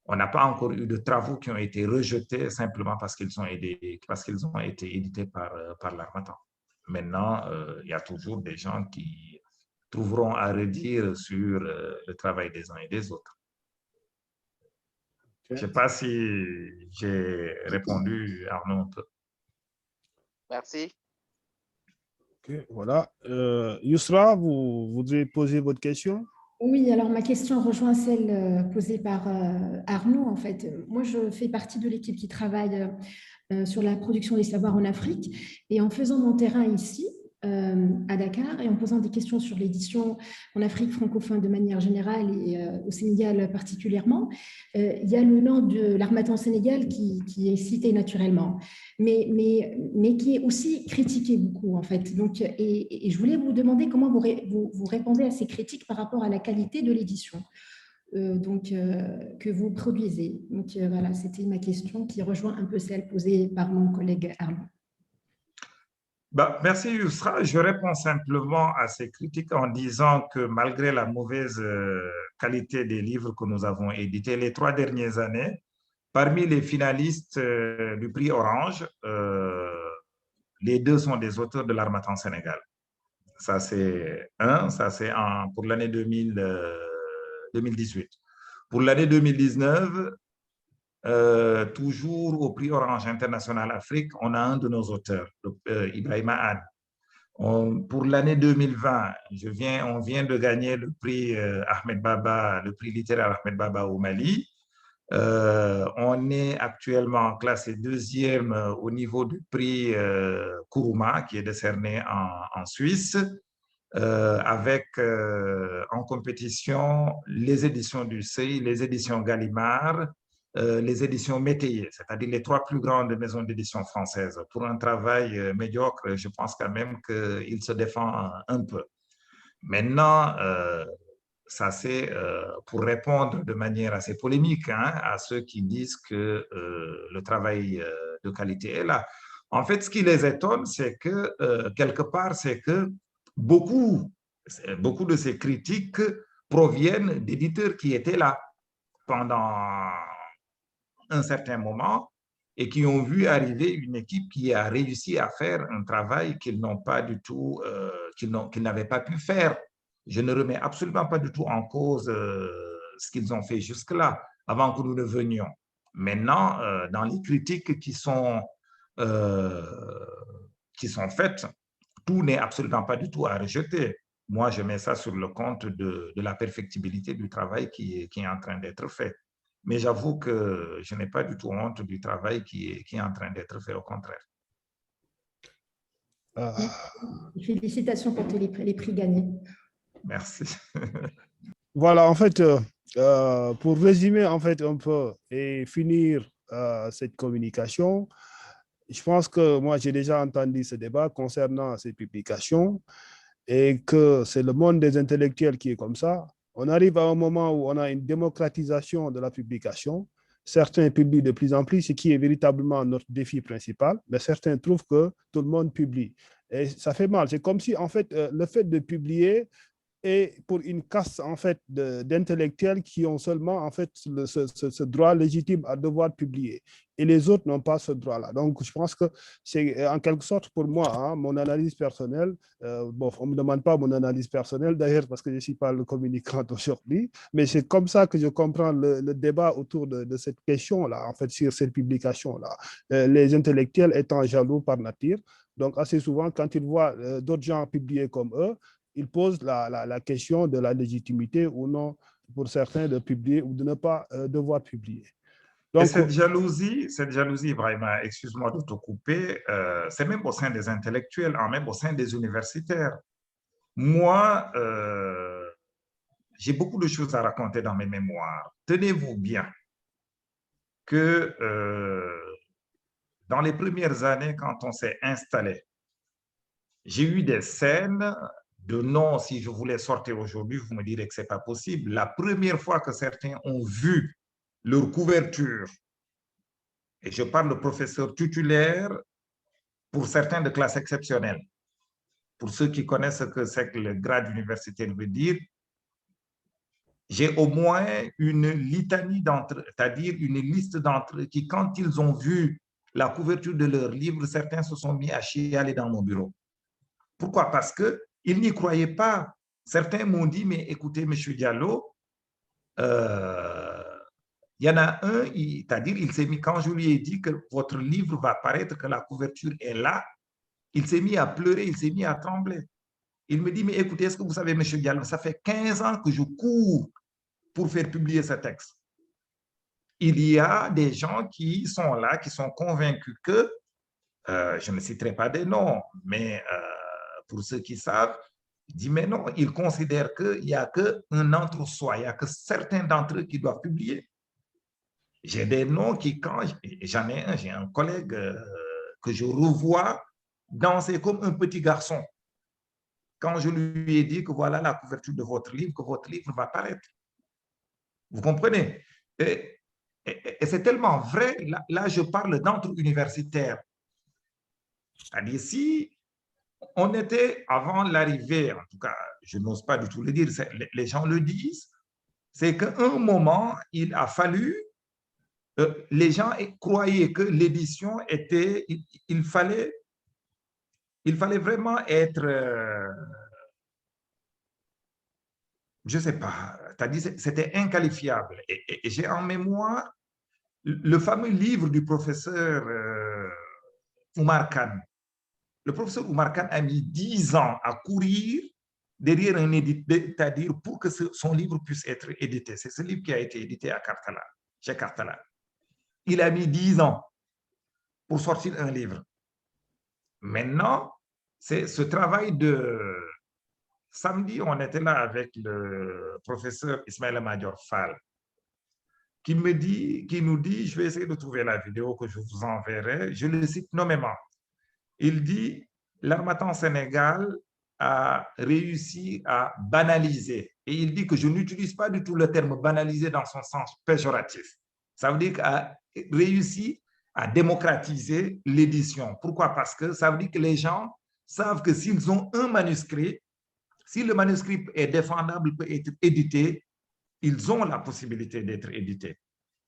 on n'a pas encore eu de travaux qui ont été rejetés simplement parce qu'ils ont été édités par l'Harmattan. Maintenant, il y a toujours des gens qui trouveront à redire sur le travail des uns et des autres. Je ne sais pas si j'ai répondu, Arnaud, un peu. Merci. Ok, voilà. Yousra, vous voudriez poser votre question? Oui, alors ma question rejoint celle posée par Arnaud. En fait, moi, je fais partie de l'équipe qui travaille sur la production des savoirs en Afrique. Et en faisant mon terrain ici, à Dakar, et en posant des questions sur l'édition en Afrique francophone de manière générale et au Sénégal particulièrement, il y a le nom de l'Harmattan Sénégal qui est cité naturellement, mais qui est aussi critiqué beaucoup, en fait. Donc, et je voulais vous demander comment vous répondez à ces critiques par rapport à la qualité de l'édition que vous produisez. Donc, voilà, c'était ma question qui rejoint un peu celle posée par mon collègue Arnaud. Merci Yousra. Je réponds simplement à ces critiques en disant que malgré la mauvaise qualité des livres que nous avons édités les 3 dernières années, parmi les finalistes du prix Orange, les 2 sont des auteurs de l'Harmattan Sénégal. Ça, c'est pour l'année 2018. Pour l'année 2019, toujours au prix Orange International Afrique, on a un de nos auteurs, Ibrahima Anne. Pour l'année 2020, on vient de gagner le prix Ahmed Baba, le prix littéraire Ahmed Baba au Mali. On est actuellement classé 2e au niveau du prix Kourouma, qui est décerné en Suisse, avec en compétition les éditions du CEI, les éditions Gallimard, les éditions Métayer, c'est-à-dire les 3 plus grandes maisons d'édition françaises. Pour un travail médiocre, je pense quand même qu'il se défend un peu. Maintenant, ça c'est pour répondre de manière assez polémique à ceux qui disent que le travail de qualité est là. En fait, ce qui les étonne, c'est que quelque part, c'est que beaucoup de ces critiques proviennent d'éditeurs qui étaient là pendant un certain moment et qui ont vu arriver une équipe qui a réussi à faire un travail qu'ils n'ont pas du tout, qu'ils n'avaient pas pu faire. Je ne remets absolument pas du tout en cause ce qu'ils ont fait jusque-là, avant que nous ne venions. Maintenant, dans les critiques qui sont faites, tout n'est absolument pas du tout à rejeter. Moi, je mets ça sur le compte de la perfectibilité du travail qui est en train d'être fait. Mais j'avoue que je n'ai pas du tout honte du travail qui est en train d'être fait, au contraire. Félicitations pour tous les prix gagnés. Merci. Voilà, en fait, pour résumer en fait un peu et finir cette communication, je pense que moi, j'ai déjà entendu ce débat concernant ces publications et que c'est le monde des intellectuels qui est comme ça. On arrive à un moment où on a une démocratisation de la publication. Certains publient de plus en plus, ce qui est véritablement notre défi principal, mais certains trouvent que tout le monde publie. Et ça fait mal. C'est comme si, en fait, le fait de publier est pour une caste en fait d'intellectuels qui ont seulement en fait ce droit légitime à devoir publier et les autres n'ont pas ce droit-là. Donc je pense que c'est en quelque sorte pour moi mon analyse personnelle. Bon, on me demande pas mon analyse personnelle d'ailleurs parce que je suis pas le communicant aujourd'hui, mais c'est comme ça que je comprends le débat autour de cette question-là en fait sur cette publication-là. Les intellectuels étant jaloux par nature, donc assez souvent quand ils voient d'autres gens publier comme eux, il pose la question de la légitimité ou non pour certains de publier ou de ne pas devoir publier. Et cette jalousie, Ibrahima, excuse-moi de te couper, c'est même au sein des intellectuels, même au sein des universitaires. Moi, j'ai beaucoup de choses à raconter dans mes mémoires. Tenez-vous bien que dans les premières années, quand on s'est installé, j'ai eu des scènes de non, si je voulais sortir aujourd'hui, vous me direz que ce n'est pas possible. La première fois que certains ont vu leur couverture, et je parle de professeurs titulaires, pour certains de classe exceptionnelle, pour ceux qui connaissent ce que c'est que le grade universitaire veut dire, j'ai au moins une litanie d'entre eux, c'est-à-dire une liste d'entre eux qui, quand ils ont vu la couverture de leur livre, certains se sont mis à chialer dans mon bureau. Pourquoi? Parce qu'ils n'y croyaient pas. Certains m'ont dit, mais écoutez, M. Diallo, il y en a un, c'est-à-dire, il s'est mis, quand je lui ai dit que votre livre va paraître, que la couverture est là, il s'est mis à pleurer, il s'est mis à trembler. Il me dit, mais écoutez, est-ce que vous savez, M. Diallo, ça fait 15 ans que je cours pour faire publier ce texte. Il y a des gens qui sont là, qui sont convaincus que, je ne citerai pas des noms, mais pour ceux qui savent, il dit, mais non, ils considèrent qu'il n'y a qu'un entre-soi, il n'y a que certains d'entre eux qui doivent publier. J'ai des noms qui, quand j'en ai un, j'ai un collègue que je revois danser comme un petit garçon. Quand je lui ai dit que voilà la couverture de votre livre, que votre livre va paraître. Vous comprenez? Et c'est tellement vrai, là je parle d'entre-universitaires. C'est-à-dire, si on était avant l'arrivée, en tout cas, je n'ose pas du tout le dire, les gens le disent, c'est qu'à un moment, il a fallu, les gens croyaient que l'édition était, il fallait vraiment être, je ne sais pas, c'est-à-dire c'était inqualifiable. Et j'ai en mémoire le fameux livre du professeur Oumar Khan. Le professeur Oumar Khan a mis 10 ans à courir derrière un éditeur, c'est-à-dire pour que son livre puisse être édité. C'est ce livre qui a été édité à Karthala, chez Karthala. Il a mis 10 ans pour sortir un livre. Maintenant, c'est ce travail de... Samedi, on était là avec le professeur Ismaël Madior Fall, qui nous dit, je vais essayer de trouver la vidéo que je vous enverrai, je le cite nommément. Il dit, l'Harmattan Sénégal a réussi à banaliser. Et il dit que je n'utilise pas du tout le terme banaliser dans son sens péjoratif. Ça veut dire qu'il a réussi à démocratiser l'édition. Pourquoi? Parce que ça veut dire que les gens savent que s'ils ont un manuscrit, si le manuscrit est défendable, peut être édité, ils ont la possibilité d'être édités.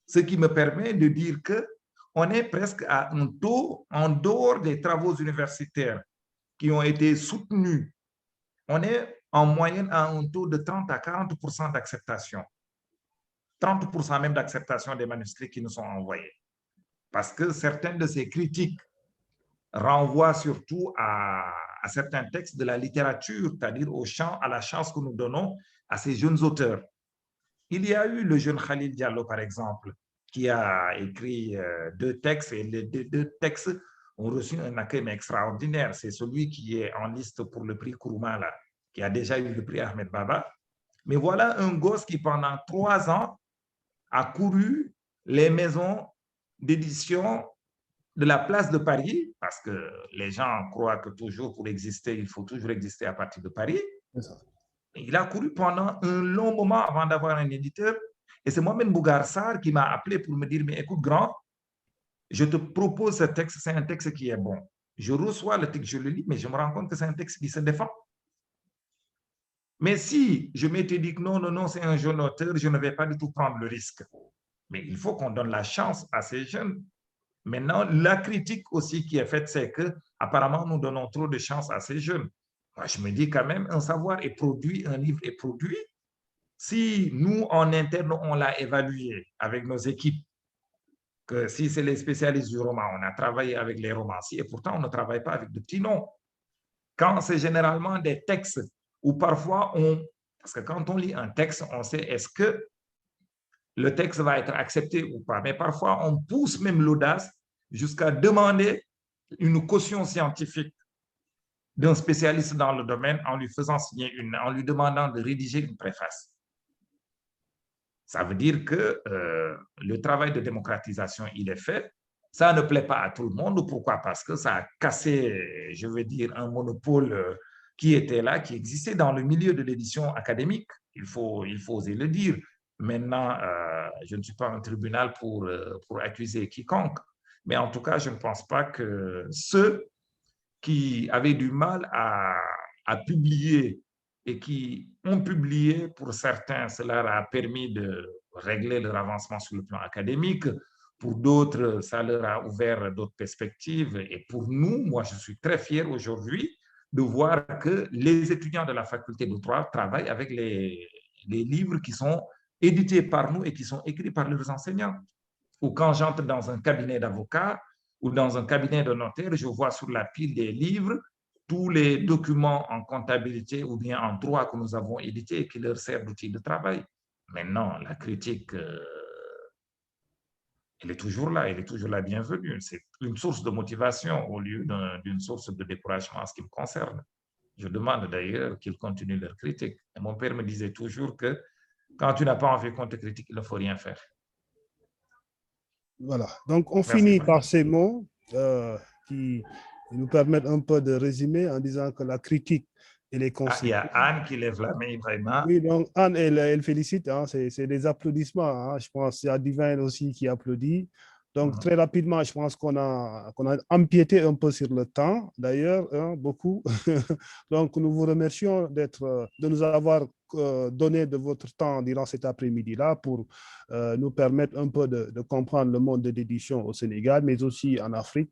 Ce qui me permet de dire qu'on est presque à un taux, en dehors des travaux universitaires qui ont été soutenus, on est en moyenne à un taux de 30 à 40% d'acceptation. 30% même d'acceptation des manuscrits qui nous sont envoyés. Parce que certaines de ces critiques renvoient surtout à certains textes de la littérature, c'est-à-dire à la chance que nous donnons à ces jeunes auteurs. Il y a eu le jeune Khalil Diallo, par exemple, qui a écrit 2 textes, et les 2 textes ont reçu un accueil extraordinaire. C'est celui qui est en liste pour le prix Kouroumala, qui a déjà eu le prix Ahmed Baba. Mais voilà un gosse qui, pendant 3 ans, a couru les maisons d'édition de la place de Paris, parce que les gens croient que toujours pour exister, il faut toujours exister à partir de Paris. Il a couru pendant un long moment avant d'avoir un éditeur. Et c'est Mohamed Bougar Sarr qui m'a appelé pour me dire, mais écoute, grand, je te propose ce texte, c'est un texte qui est bon. Je reçois le texte, je le lis, mais je me rends compte que c'est un texte qui se défend. Mais si je m'étais dit que non, c'est un jeune auteur, je ne vais pas du tout prendre le risque. Mais il faut qu'on donne la chance à ces jeunes. Maintenant, la critique aussi qui est faite, c'est qu'apparemment, nous donnons trop de chance à ces jeunes. Moi, je me dis quand même, un savoir est produit, un livre est produit. Si nous, en interne, on l'a évalué avec nos équipes, que si c'est les spécialistes du roman, on a travaillé avec les romanciers, et pourtant, on ne travaille pas avec de petits noms. Quand c'est généralement des textes où parfois parce que quand on lit un texte, on sait est-ce que le texte va être accepté ou pas. Mais parfois, on pousse même l'audace jusqu'à demander une caution scientifique d'un spécialiste dans le domaine en lui faisant signer en lui demandant de rédiger une préface. Ça veut dire que le travail de démocratisation, il est fait. Ça ne plaît pas à tout le monde. Pourquoi? Parce que ça a cassé, je veux dire, un monopole qui était là, qui existait dans le milieu de l'édition académique. Il faut oser le dire. Maintenant, je ne suis pas un tribunal pour accuser quiconque. Mais en tout cas, je ne pense pas que ceux qui avaient du mal à publier et qui ont publié, pour certains, cela a permis de régler leur avancement sur le plan académique. Pour d'autres, ça leur a ouvert d'autres perspectives. Et pour nous, moi, je suis très fier aujourd'hui de voir que les étudiants de la faculté de droit travaillent avec les livres qui sont édités par nous et qui sont écrits par leurs enseignants. Ou quand j'entre dans un cabinet d'avocat ou dans un cabinet de notaire, je vois sur la pile des livres tous les documents en comptabilité ou bien en droit que nous avons édités et qui leur servent d'outil de travail. Maintenant, la critique, elle est toujours là, elle est toujours la bienvenue. C'est une source de motivation au lieu d'une source de découragement en ce qui me concerne. Je demande d'ailleurs qu'ils continuent leur critique. Et mon père me disait toujours que quand tu n'as pas envie qu'on te critique, il ne faut rien faire. Voilà, donc on Merci, finit Brian. par ces mots qui nous permettent un peu de résumer en disant que la critique, elle est Il y constructive. a Anne qui lève la main, vraiment. Oui, donc Anne, elle félicite, hein, c'est des applaudissements. Hein, je pense qu'il y a Divine aussi qui applaudit. Donc, très rapidement, je pense qu'on a empiété un peu sur le temps, d'ailleurs, hein, beaucoup. Donc, nous vous remercions de nous avoir donné de votre temps durant cet après-midi-là pour nous permettre un peu de comprendre le monde de l'édition au Sénégal, mais aussi en Afrique.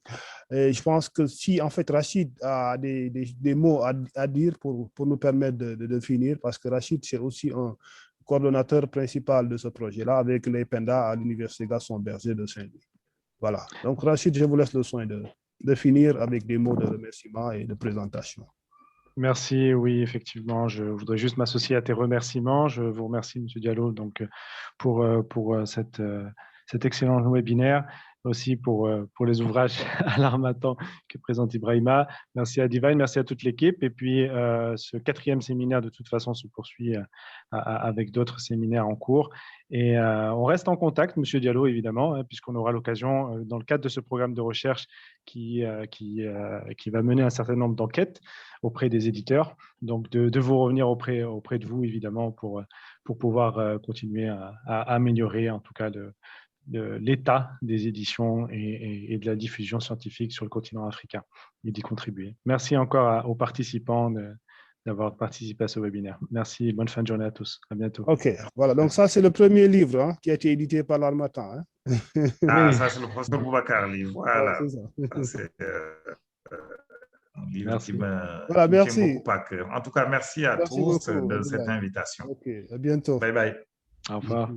Et je pense que si, en fait, Rachid a des mots à dire pour nous permettre de finir, parce que Rachid, c'est aussi un coordonnateur principal de ce projet-là avec les PENDA à l'Université Gaston Berger de Saint-Louis. Voilà. Donc, Rachid, je vous laisse le soin de finir avec des mots de remerciement et de présentation. Merci, oui, effectivement. Je voudrais juste m'associer à tes remerciements. Je vous remercie, M. Diallo, donc, pour cet excellent webinaire, aussi pour les ouvrages à l'Harmattan que présente Ibrahima. Merci à Divine, merci à toute l'équipe. Et puis, ce 4e séminaire, de toute façon, se poursuit avec d'autres séminaires en cours. Et on reste en contact, M. Diallo, évidemment, hein, puisqu'on aura l'occasion, dans le cadre de ce programme de recherche qui va mener un certain nombre d'enquêtes auprès des éditeurs, donc de vous revenir auprès de vous, évidemment, pour pouvoir continuer à améliorer, en tout cas, l'état des éditions et de la diffusion scientifique sur le continent africain et d'y contribuer. Merci encore aux participants d'avoir participé à ce webinaire. Merci, bonne fin de journée à tous. À bientôt. OK, voilà. Donc, ça, c'est le premier livre hein, qui a été édité par l'Harmattan. Hein. Ah, ça, c'est le professeur Boubacar livre. Voilà. Ouais, c'est ça. C'est un livre qui me merci. tient beaucoup à cœur. En tout cas, merci à tous beaucoup, de cette invitation. OK, à bientôt. Bye bye. Au revoir.